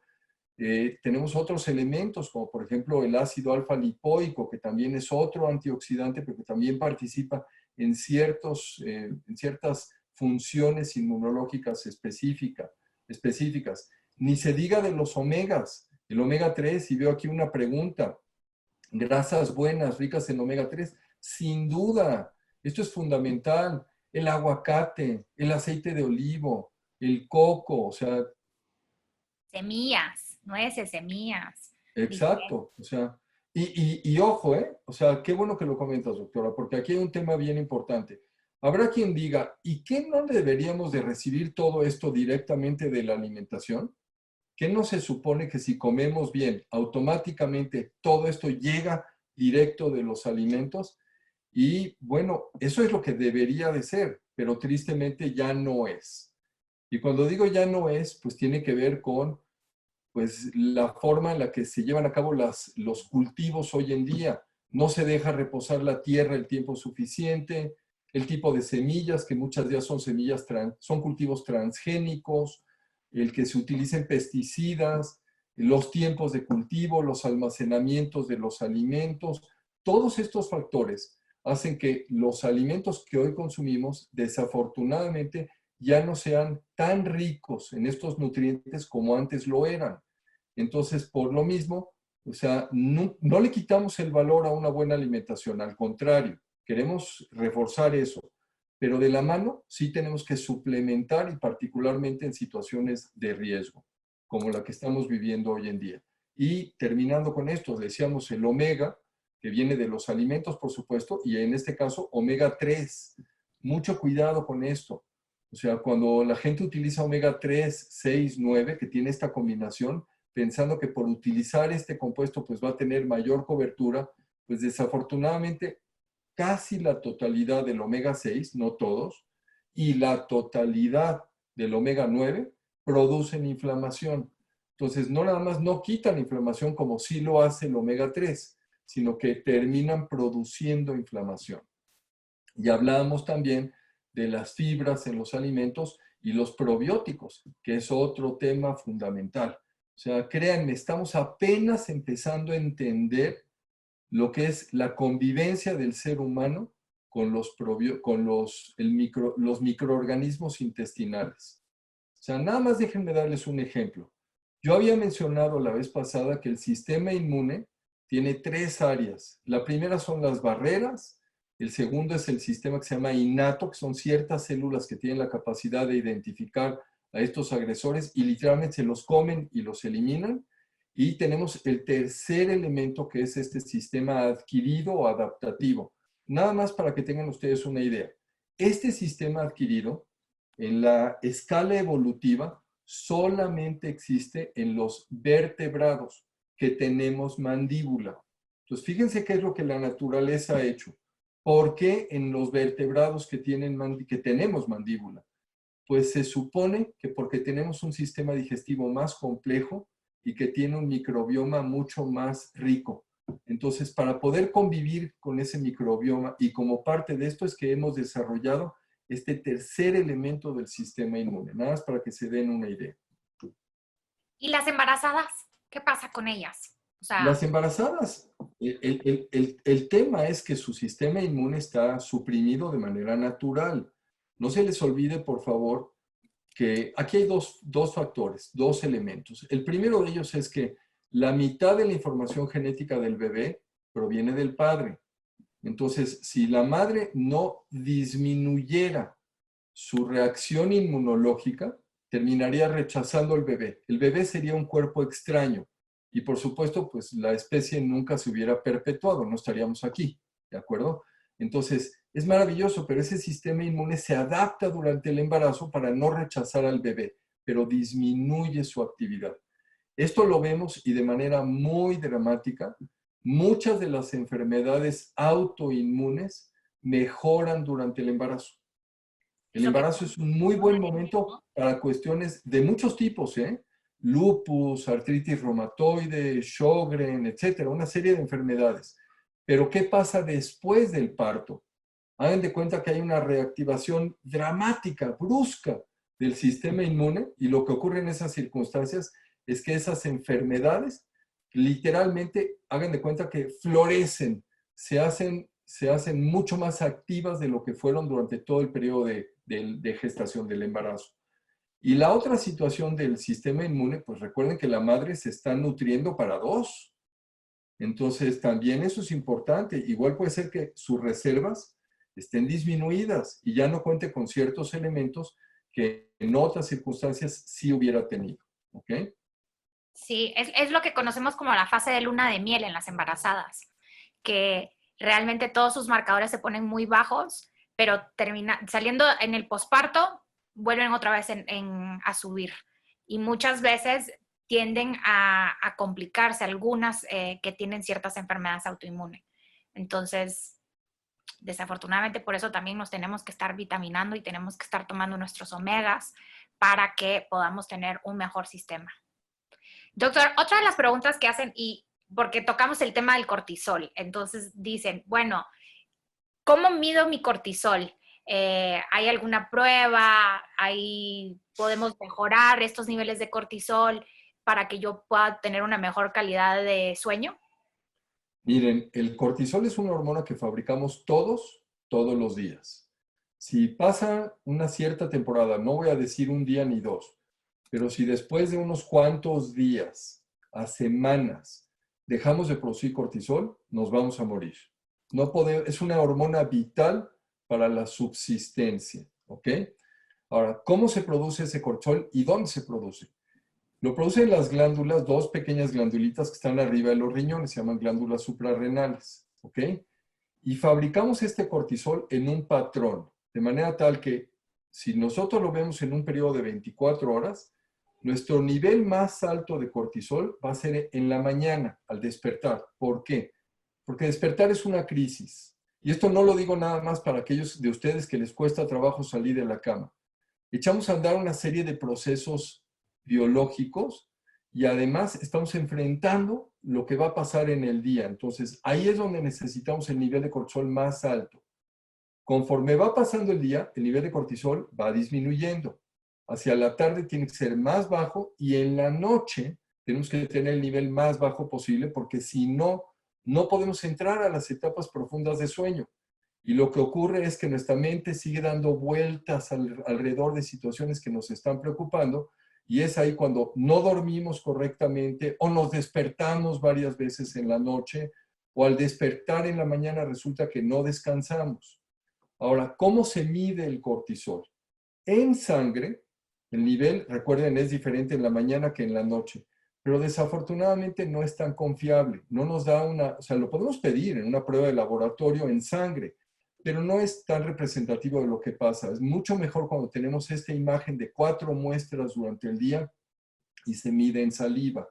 Tenemos otros elementos, como por ejemplo el ácido alfa lipoico, que también es otro antioxidante, pero que también participa en ciertas funciones inmunológicas específicas. Ni se diga de los omegas, el omega 3, y veo aquí una pregunta, grasas buenas, ricas en omega 3, sin duda, esto es fundamental, el aguacate, el aceite de olivo, el coco, o sea, Semillas, nueces, semillas. exacto, o sea, y ojo, o sea, qué bueno que lo comentas, doctora, porque aquí hay un tema bien importante. Habrá quien diga, ¿y qué no deberíamos de recibir todo esto directamente de la alimentación? ¿Qué no se supone que si comemos bien, automáticamente todo esto llega directo de los alimentos? Y bueno, eso es lo que debería de ser, pero tristemente ya no es. Y cuando digo ya no es, pues tiene que ver con pues la forma en la que se llevan a cabo los cultivos hoy en día. No se deja reposar la tierra el tiempo suficiente, el tipo de semillas, que muchas ya son son cultivos transgénicos, el que se utilicen pesticidas, los tiempos de cultivo, los almacenamientos de los alimentos, todos estos factores hacen que los alimentos que hoy consumimos, desafortunadamente, ya no sean tan ricos en estos nutrientes como antes lo eran. Entonces, por lo mismo, o sea, no le quitamos el valor a una buena alimentación, al contrario, queremos reforzar eso, pero de la mano sí tenemos que suplementar y particularmente en situaciones de riesgo, como la que estamos viviendo hoy en día. Y terminando con esto, decíamos el omega, que viene de los alimentos, por supuesto, y en este caso omega 3. Mucho cuidado con esto. O sea, cuando la gente utiliza omega 3, 6, 9, que tiene esta combinación, pensando que por utilizar este compuesto pues va a tener mayor cobertura, pues desafortunadamente casi la totalidad del omega 6, no todos, y la totalidad del omega 9 producen inflamación. Entonces, no nada más no quitan inflamación como sí lo hace el omega 3, sino que terminan produciendo inflamación. Y hablábamos también de las fibras en los alimentos y los probióticos, que es otro tema fundamental. O sea, créanme, estamos apenas empezando a entender lo que es la convivencia del ser humano con los microorganismos intestinales. O sea, nada más déjenme darles un ejemplo. Yo había mencionado la vez pasada que el sistema inmune tiene 3 áreas. La primera son las barreras, el segundo es el sistema que se llama innato, que son ciertas células que tienen la capacidad de identificar a estos agresores y literalmente se los comen y los eliminan. Y tenemos el tercer elemento que es este sistema adquirido o adaptativo. Nada más para que tengan ustedes una idea. Este sistema adquirido en la escala evolutiva solamente existe en los vertebrados que tenemos mandíbula. Entonces, fíjense qué es lo que la naturaleza ha hecho. ¿Por qué en los vertebrados que tenemos mandíbula? Pues se supone que porque tenemos un sistema digestivo más complejo y que tiene un microbioma mucho más rico. Entonces, para poder convivir con ese microbioma y como parte de esto es que hemos desarrollado este tercer elemento del sistema inmune, nada más para que se den una idea. ¿Y las embarazadas? ¿Qué pasa con ellas? O sea, Las embarazadas, el tema es que su sistema inmune está suprimido de manera natural. No se les olvide, por favor, que aquí hay dos factores, dos elementos. El primero de ellos es que la mitad de la información genética del bebé proviene del padre. Entonces, si la madre no disminuyera su reacción inmunológica, terminaría rechazando al bebé. El bebé sería un cuerpo extraño y por supuesto, pues la especie nunca se hubiera perpetuado, no estaríamos aquí, ¿de acuerdo? Entonces, es maravilloso, pero ese sistema inmune se adapta durante el embarazo para no rechazar al bebé, pero disminuye su actividad. Esto lo vemos y de manera muy dramática, muchas de las enfermedades autoinmunes mejoran durante el embarazo. El eso que embarazo es un muy buen momento para cuestiones de muchos tipos, ¿eh? Lupus, artritis reumatoide, Sjögren, etcétera, una serie de enfermedades. Pero ¿qué pasa después del parto? Hagan de cuenta que hay una reactivación dramática, brusca del sistema inmune y lo que ocurre en esas circunstancias es que esas enfermedades literalmente, hagan de cuenta que florecen, se hacen mucho más activas de lo que fueron durante todo el periodo de gestación del embarazo. Y la otra situación del sistema inmune, pues recuerden que la madre se está nutriendo para 2. Entonces, también eso es importante. Igual puede ser que sus reservas estén disminuidas y ya no cuente con ciertos elementos que en otras circunstancias sí hubiera tenido. ¿Ok? sí, es lo que conocemos como la fase de luna de miel en las embarazadas, que realmente todos sus marcadores se ponen muy bajos, pero saliendo en el posparto, vuelven otra vez a subir. Y muchas veces tienden a complicarse algunas que tienen ciertas enfermedades autoinmunes. Entonces, desafortunadamente por eso también nos tenemos que estar vitaminando y tenemos que estar tomando nuestros omegas para que podamos tener un mejor sistema. Doctor, otra de las preguntas que hacen, y porque tocamos el tema del cortisol, entonces dicen, bueno, ¿cómo mido mi cortisol? ¿Hay alguna prueba? ¿Podemos mejorar estos niveles de cortisol para que yo pueda tener una mejor calidad de sueño? Miren, el cortisol es una hormona que fabricamos todos los días. Si pasa una cierta temporada, no voy a decir un día ni 2, pero si después de unos cuantos días a semanas dejamos de producir cortisol, nos vamos a morir. No podemos, es una hormona vital para la subsistencia, ¿ok? Ahora, ¿cómo se produce ese cortisol y dónde se produce? Lo producen las glándulas, dos pequeñas glandulitas que están arriba de los riñones, se llaman glándulas suprarrenales, ¿ok? Y fabricamos este cortisol en un patrón, de manera tal que si nosotros lo vemos en un periodo de 24 horas, nuestro nivel más alto de cortisol va a ser en la mañana, al despertar. ¿Por qué? Porque despertar es una crisis. Y esto no lo digo nada más para aquellos de ustedes que les cuesta trabajo salir de la cama. Echamos a andar una serie de procesos biológicos y además estamos enfrentando lo que va a pasar en el día. Entonces, ahí es donde necesitamos el nivel de cortisol más alto. Conforme va pasando el día, el nivel de cortisol va disminuyendo. Hacia la tarde tiene que ser más bajo y en la noche tenemos que tener el nivel más bajo posible porque si no, no podemos entrar a las etapas profundas de sueño. Y lo que ocurre es que nuestra mente sigue dando vueltas alrededor de situaciones que nos están preocupando y es ahí cuando no dormimos correctamente o nos despertamos varias veces en la noche o al despertar en la mañana resulta que no descansamos. Ahora, ¿cómo se mide el cortisol? En sangre, el nivel, recuerden, es diferente en la mañana que en la noche, pero desafortunadamente no es tan confiable. No nos da una, o sea, lo podemos pedir en una prueba de laboratorio en sangre, pero no es tan representativo de lo que pasa. Es mucho mejor cuando tenemos esta imagen de 4 muestras durante el día y se mide en saliva.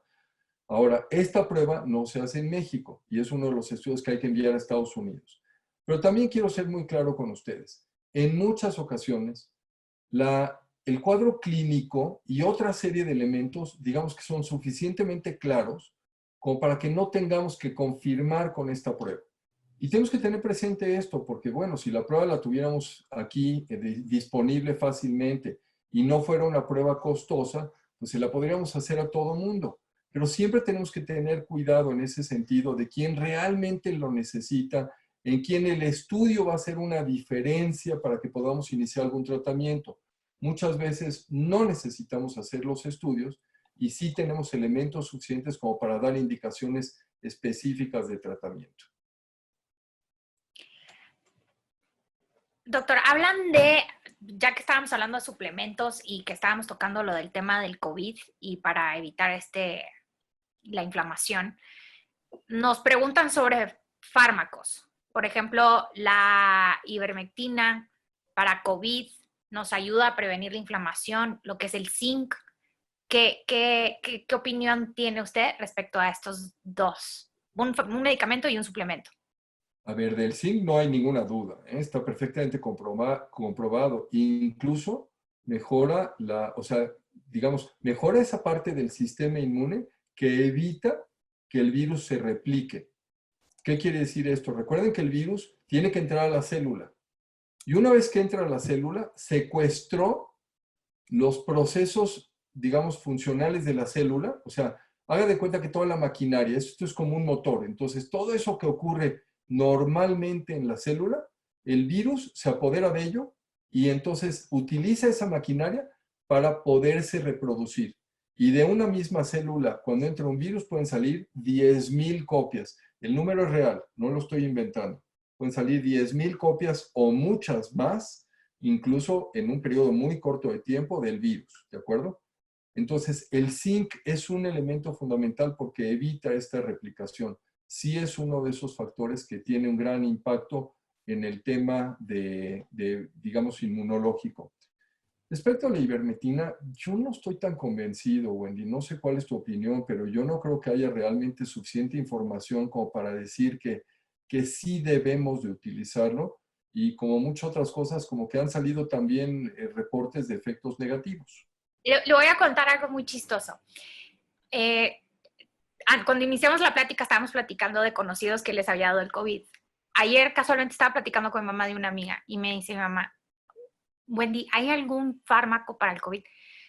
Ahora, esta prueba no se hace en México y es uno de los estudios que hay que enviar a Estados Unidos. Pero también quiero ser muy claro con ustedes. En muchas ocasiones, el cuadro clínico y otra serie de elementos, digamos que son suficientemente claros como para que no tengamos que confirmar con esta prueba. Y tenemos que tener presente esto, porque bueno, si la prueba la tuviéramos aquí disponible fácilmente y no fuera una prueba costosa, pues se la podríamos hacer a todo mundo. Pero siempre tenemos que tener cuidado en ese sentido de quién realmente lo necesita, en quién el estudio va a hacer una diferencia para que podamos iniciar algún tratamiento. Muchas veces no necesitamos hacer los estudios y sí tenemos elementos suficientes como para dar indicaciones específicas de tratamiento. Doctor, hablan de, ya que estábamos hablando de suplementos y que estábamos tocando lo del tema del COVID y para evitar la inflamación, nos preguntan sobre fármacos. Por ejemplo, la ivermectina para COVID nos ayuda a prevenir la inflamación, lo que es el zinc. ¿Qué opinión tiene usted respecto a estos dos? Un medicamento y un suplemento. A ver, del zinc no hay ninguna duda, ¿eh? Está perfectamente comprobado. Incluso mejora mejora esa parte del sistema inmune que evita que el virus se replique. ¿Qué quiere decir esto? Recuerden que el virus tiene que entrar a la célula. Y una vez que entra a la célula, secuestró los procesos, digamos, funcionales de la célula. O sea, haga de cuenta que toda la maquinaria, esto es como un motor. Entonces, todo eso que ocurre normalmente en la célula, el virus se apodera de ello y entonces utiliza esa maquinaria para poderse reproducir. Y de una misma célula, cuando entra un virus, pueden salir 10,000 copias. El número es real, no lo estoy inventando. Pueden salir 10,000 copias o muchas más, incluso en un periodo muy corto de tiempo del virus, ¿de acuerdo? Entonces, el zinc es un elemento fundamental porque evita esta replicación. Sí es uno de esos factores que tiene un gran impacto en el tema digamos, inmunológico. Respecto a la ivermectina, yo no estoy tan convencido, Wendy. No sé cuál es tu opinión, pero yo no creo que haya realmente suficiente información como para decir que sí debemos de utilizarlo. Y como muchas otras cosas, como que han salido también reportes de efectos negativos. Le voy a contar algo muy chistoso. Cuando iniciamos la plática, estábamos platicando de conocidos que les había dado el COVID. Ayer casualmente estaba platicando con mi mamá de una amiga y me dice mi mamá, Wendy, ¿hay algún fármaco para el COVID?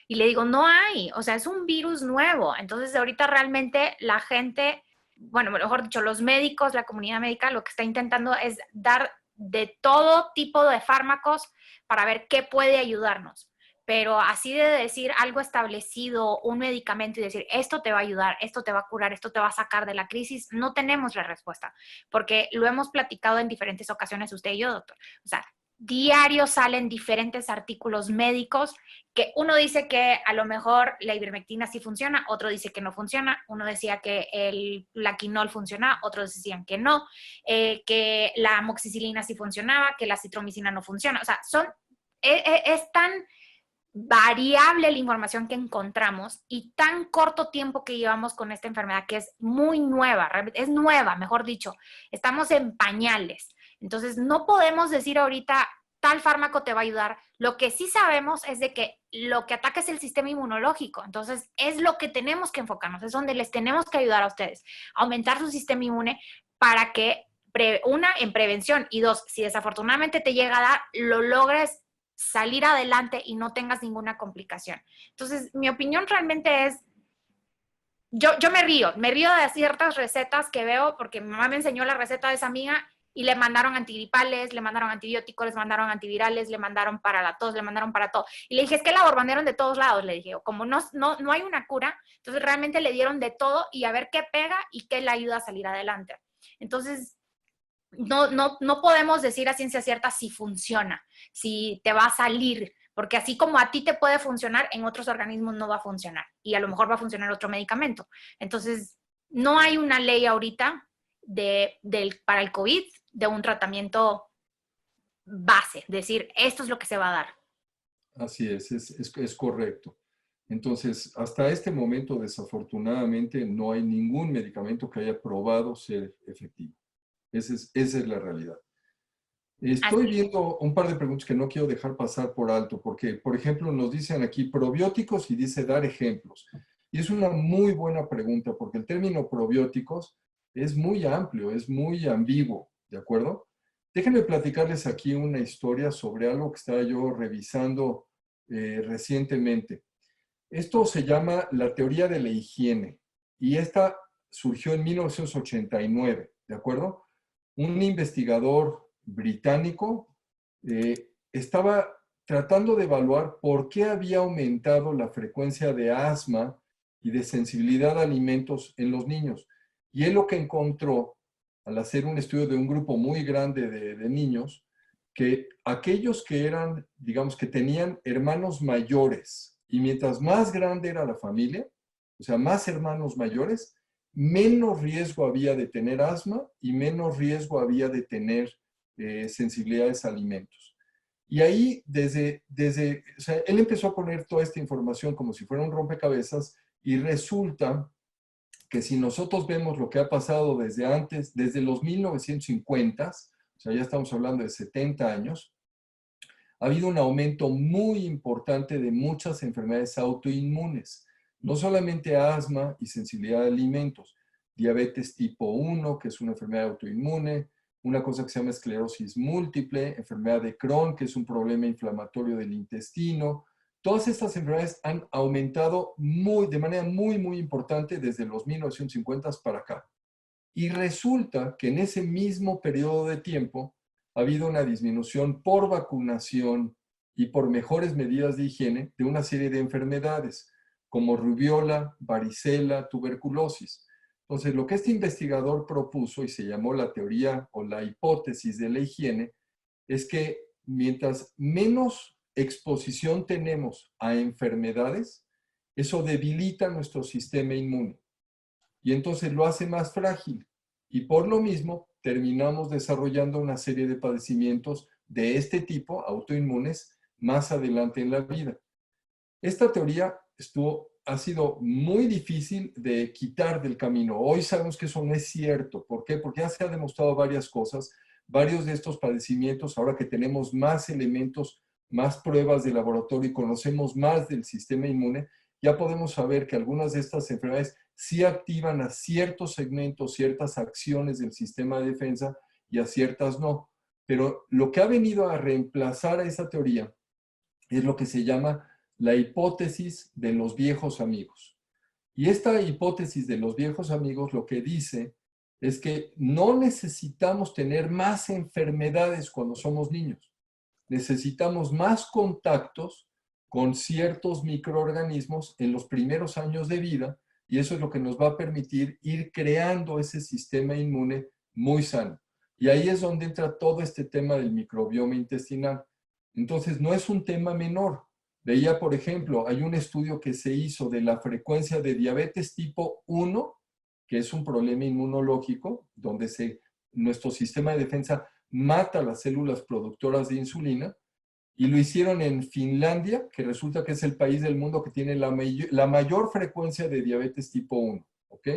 Y le digo, no hay, o sea, es un virus nuevo. Entonces, ahorita realmente la gente, bueno, mejor dicho, los médicos, la comunidad médica, lo que está intentando es dar de todo tipo de fármacos para ver qué puede ayudarnos. Pero así de decir algo establecido, un medicamento y decir, esto te va a ayudar, esto te va a curar, esto te va a sacar de la crisis, no tenemos la respuesta, porque lo hemos platicado en diferentes ocasiones usted y yo, doctor. O sea, diario salen diferentes artículos médicos que uno dice que a lo mejor la ivermectina sí funciona, otro dice que no funciona, uno decía que el plaquinol funciona, otros decían que no, que la amoxicilina sí funcionaba, que la citromicina no funciona. O sea, es tan variable la información que encontramos y tan corto tiempo que llevamos con esta enfermedad que es muy nueva, es nueva, mejor dicho, estamos en pañales. Entonces, no podemos decir ahorita tal fármaco te va a ayudar. Lo que sí sabemos es de que lo que ataca es el sistema inmunológico. Entonces, es lo que tenemos que enfocarnos, es donde les tenemos que ayudar a ustedes, aumentar su sistema inmune para que, una, en prevención y dos, si desafortunadamente te llega a dar, lo logres salir adelante y no tengas ninguna complicación. Entonces, mi opinión realmente es, yo me río de ciertas recetas que veo porque mi mamá me enseñó la receta de esa amiga y le mandaron antigripales, le mandaron antibióticos, les mandaron antivirales, le mandaron para la tos, le mandaron para todo. Y le dije, es que la bombardearon de todos lados, le dije, como no hay una cura, entonces realmente le dieron de todo y a ver qué pega y qué le ayuda a salir adelante. Entonces, no podemos decir a ciencia cierta si funciona, si te va a salir, porque así como a ti te puede funcionar, en otros organismos no va a funcionar y a lo mejor va a funcionar otro medicamento. Entonces, no hay una ley ahorita para el COVID de un tratamiento base, decir, esto es lo que se va a dar. Así es correcto. Entonces, hasta este momento, desafortunadamente, no hay ningún medicamento que haya probado ser efectivo. Esa es la realidad. Estoy Así. viendo un par de preguntas que no quiero dejar pasar por alto, porque, por ejemplo, nos dicen aquí probióticos y dice dar ejemplos. Y es una muy buena pregunta, porque el término probióticos es muy amplio, es muy ambiguo, ¿de acuerdo? Déjenme platicarles aquí una historia sobre algo que estaba yo revisando recientemente. Esto se llama la teoría de la higiene y esta surgió en 1989, ¿de acuerdo? Un investigador británico estaba tratando de evaluar por qué había aumentado la frecuencia de asma y de sensibilidad a alimentos en los niños. Y él lo que encontró, al hacer un estudio de un grupo muy grande de niños, que aquellos que eran, digamos, que tenían hermanos mayores, y mientras más grande era la familia, o sea, más hermanos mayores, menos riesgo había de tener asma y menos riesgo había de tener sensibilidades a alimentos. Y ahí, o sea, él empezó a poner toda esta información como si fuera un rompecabezas y resulta que si nosotros vemos lo que ha pasado desde antes, desde los 1950, o sea, ya estamos hablando de 70 años, ha habido un aumento muy importante de muchas enfermedades autoinmunes, no solamente asma y sensibilidad a alimentos, diabetes tipo 1, que es una enfermedad autoinmune, una cosa que se llama esclerosis múltiple, enfermedad de Crohn, que es un problema inflamatorio del intestino. Todas estas enfermedades han aumentado de manera muy importante desde los 1950 para acá. Y resulta que en ese mismo periodo de tiempo ha habido una disminución por vacunación y por mejores medidas de higiene de una serie de enfermedades, como rubiola, varicela, tuberculosis. Entonces, lo que este investigador propuso, y se llamó la teoría o la hipótesis de la higiene, es que mientras menos exposición tenemos a enfermedades, eso debilita nuestro sistema inmune y entonces lo hace más frágil. Y por lo mismo terminamos desarrollando una serie de padecimientos de este tipo, autoinmunes, más adelante en la vida. Esta teoría ha sido muy difícil de quitar del camino. Hoy sabemos que eso no es cierto. ¿Por qué? Porque ya se han demostrado varias cosas. Varios de estos padecimientos, ahora que tenemos más elementos, más pruebas de laboratorio y conocemos más del sistema inmune, ya podemos saber que algunas de estas enfermedades sí activan a ciertos segmentos, ciertas acciones del sistema de defensa y a ciertas no. Pero lo que ha venido a reemplazar a esa teoría es lo que se llama la hipótesis de los viejos amigos. Y esta hipótesis de los viejos amigos lo que dice es que no necesitamos tener más enfermedades cuando somos niños. Necesitamos más contactos con ciertos microorganismos en los primeros años de vida y eso es lo que nos va a permitir ir creando ese sistema inmune muy sano. Y ahí es donde entra todo este tema del microbioma intestinal. Entonces, no es un tema menor. Veía, por ejemplo, hay un estudio que se hizo de la frecuencia de diabetes tipo 1, que es un problema inmunológico, donde nuestro sistema de defensa mata las células productoras de insulina, y lo hicieron en Finlandia, que resulta que es el país del mundo que tiene la mayor frecuencia de diabetes tipo 1, ¿ok?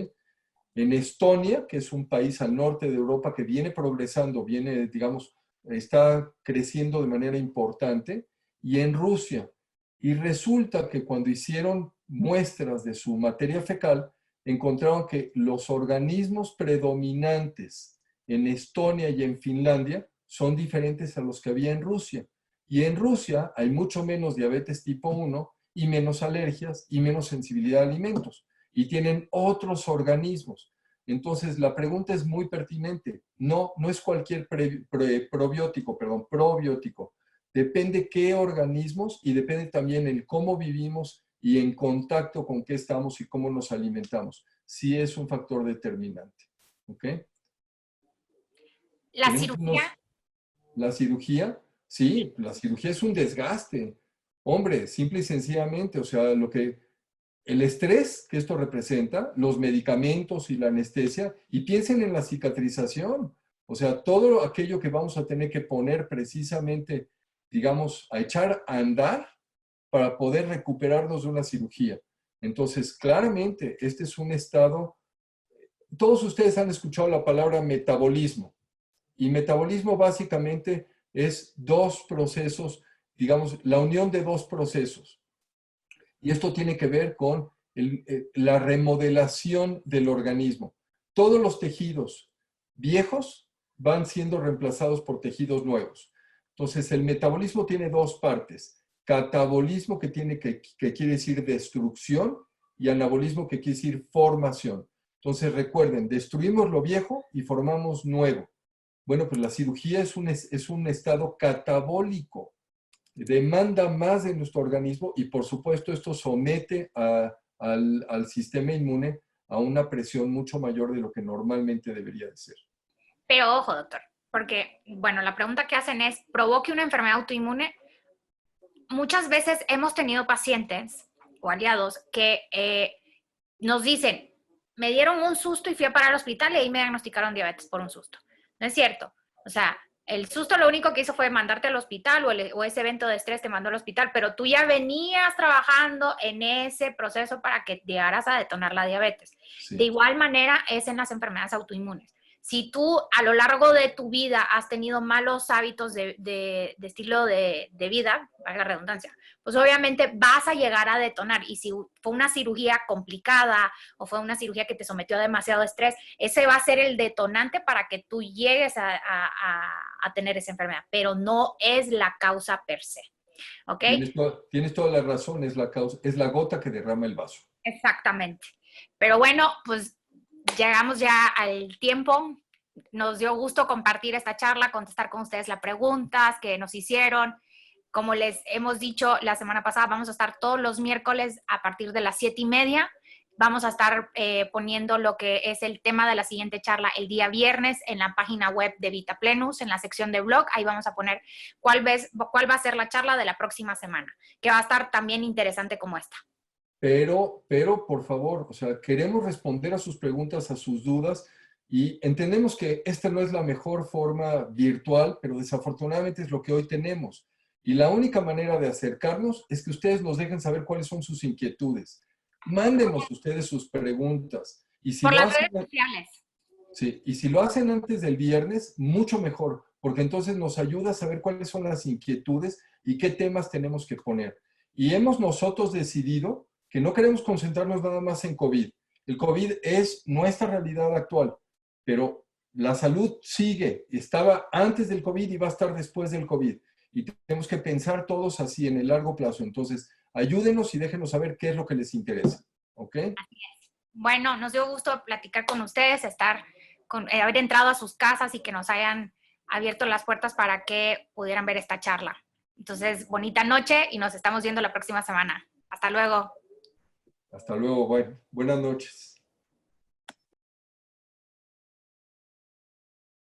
En Estonia, que es un país al norte de Europa que viene progresando, digamos, está creciendo de manera importante, y en Rusia. Y resulta que cuando hicieron muestras de su materia fecal, encontraron que los organismos predominantes en Estonia y en Finlandia son diferentes a los que había en Rusia. Y en Rusia hay mucho menos diabetes tipo 1 y menos alergias y menos sensibilidad a alimentos. Y tienen otros organismos. Entonces, la pregunta es muy pertinente. No, no es cualquier probiótico. Depende qué organismos y depende también el cómo vivimos y en contacto con qué estamos y cómo nos alimentamos. Sí es un factor determinante. ¿Ok? La cirugía. La cirugía, sí, la cirugía es un desgaste. Hombre, simple y sencillamente, o sea, el estrés que esto representa, los medicamentos y la anestesia, y piensen en la cicatrización, o sea, todo aquello que vamos a tener que poner precisamente, digamos, a echar a andar para poder recuperarnos de una cirugía. Entonces, claramente, este es un estado, todos ustedes han escuchado la palabra metabolismo, y metabolismo básicamente es dos procesos, digamos, la unión de dos procesos. Y esto tiene que ver con la remodelación del organismo. Todos los tejidos viejos van siendo reemplazados por tejidos nuevos. Entonces, el metabolismo tiene dos partes. Catabolismo, que quiere decir destrucción, y anabolismo, que quiere decir formación. Entonces, recuerden, destruimos lo viejo y formamos nuevo. Bueno, pues la cirugía es un estado catabólico, demanda más de nuestro organismo y por supuesto esto somete al sistema inmune a una presión mucho mayor de lo que normalmente debería de ser. Pero ojo, doctor, porque, bueno, la pregunta que hacen es, ¿provoque una enfermedad autoinmune? Muchas veces hemos tenido pacientes o aliados que nos dicen, me dieron un susto y fui a parar al hospital y ahí me diagnosticaron diabetes por un susto. No es cierto. O sea, el susto lo único que hizo fue mandarte al hospital o ese evento de estrés te mandó al hospital, pero tú ya venías trabajando en ese proceso para que llegaras a detonar la diabetes. Sí. De igual manera es en las enfermedades autoinmunes. Si tú a lo largo de tu vida has tenido malos hábitos de estilo de vida, valga la redundancia, pues obviamente vas a llegar a detonar. Y si fue una cirugía complicada o fue una cirugía que te sometió a demasiado estrés, ese va a ser el detonante para que tú llegues a tener esa enfermedad, pero no es la causa per se. ¿Ok? Tienes toda la razón, es la gota que derrama el vaso. Exactamente. Pero bueno, pues llegamos ya al tiempo. Nos dio gusto compartir esta charla, contestar con ustedes las preguntas que nos hicieron. Como les hemos dicho la semana pasada, vamos a estar todos los miércoles a partir de las 7:30. Vamos a estar poniendo lo que es el tema de la siguiente charla el día viernes en la página web de Vita Plenus, en la sección de blog. Ahí vamos a poner cuál va a ser la charla de la próxima semana, que va a estar también interesante como esta. Pero, por favor, o sea, queremos responder a sus preguntas, a sus dudas, y entendemos que esta no es la mejor forma virtual, pero desafortunadamente es lo que hoy tenemos. Y la única manera de acercarnos es que ustedes nos dejen saber cuáles son sus inquietudes. Mándenos ustedes sus preguntas. Y si Por lo las hacen, redes sociales. sí, y si lo hacen antes del viernes, mucho mejor, porque entonces nos ayuda a saber cuáles son las inquietudes y qué temas tenemos que poner. Y hemos nosotros decidido que no queremos concentrarnos nada más en COVID. El COVID es nuestra realidad actual, pero la salud sigue. Estaba antes del COVID y va a estar después del COVID. Y tenemos que pensar todos así en el largo plazo. Entonces, ayúdenos y déjenos saber qué es lo que les interesa. ¿Ok? Así es. Bueno, nos dio gusto platicar con ustedes, haber entrado a sus casas y que nos hayan abierto las puertas para que pudieran ver esta charla. Entonces, bonita noche y nos estamos viendo la próxima semana. Hasta luego. Hasta luego. Buenas noches.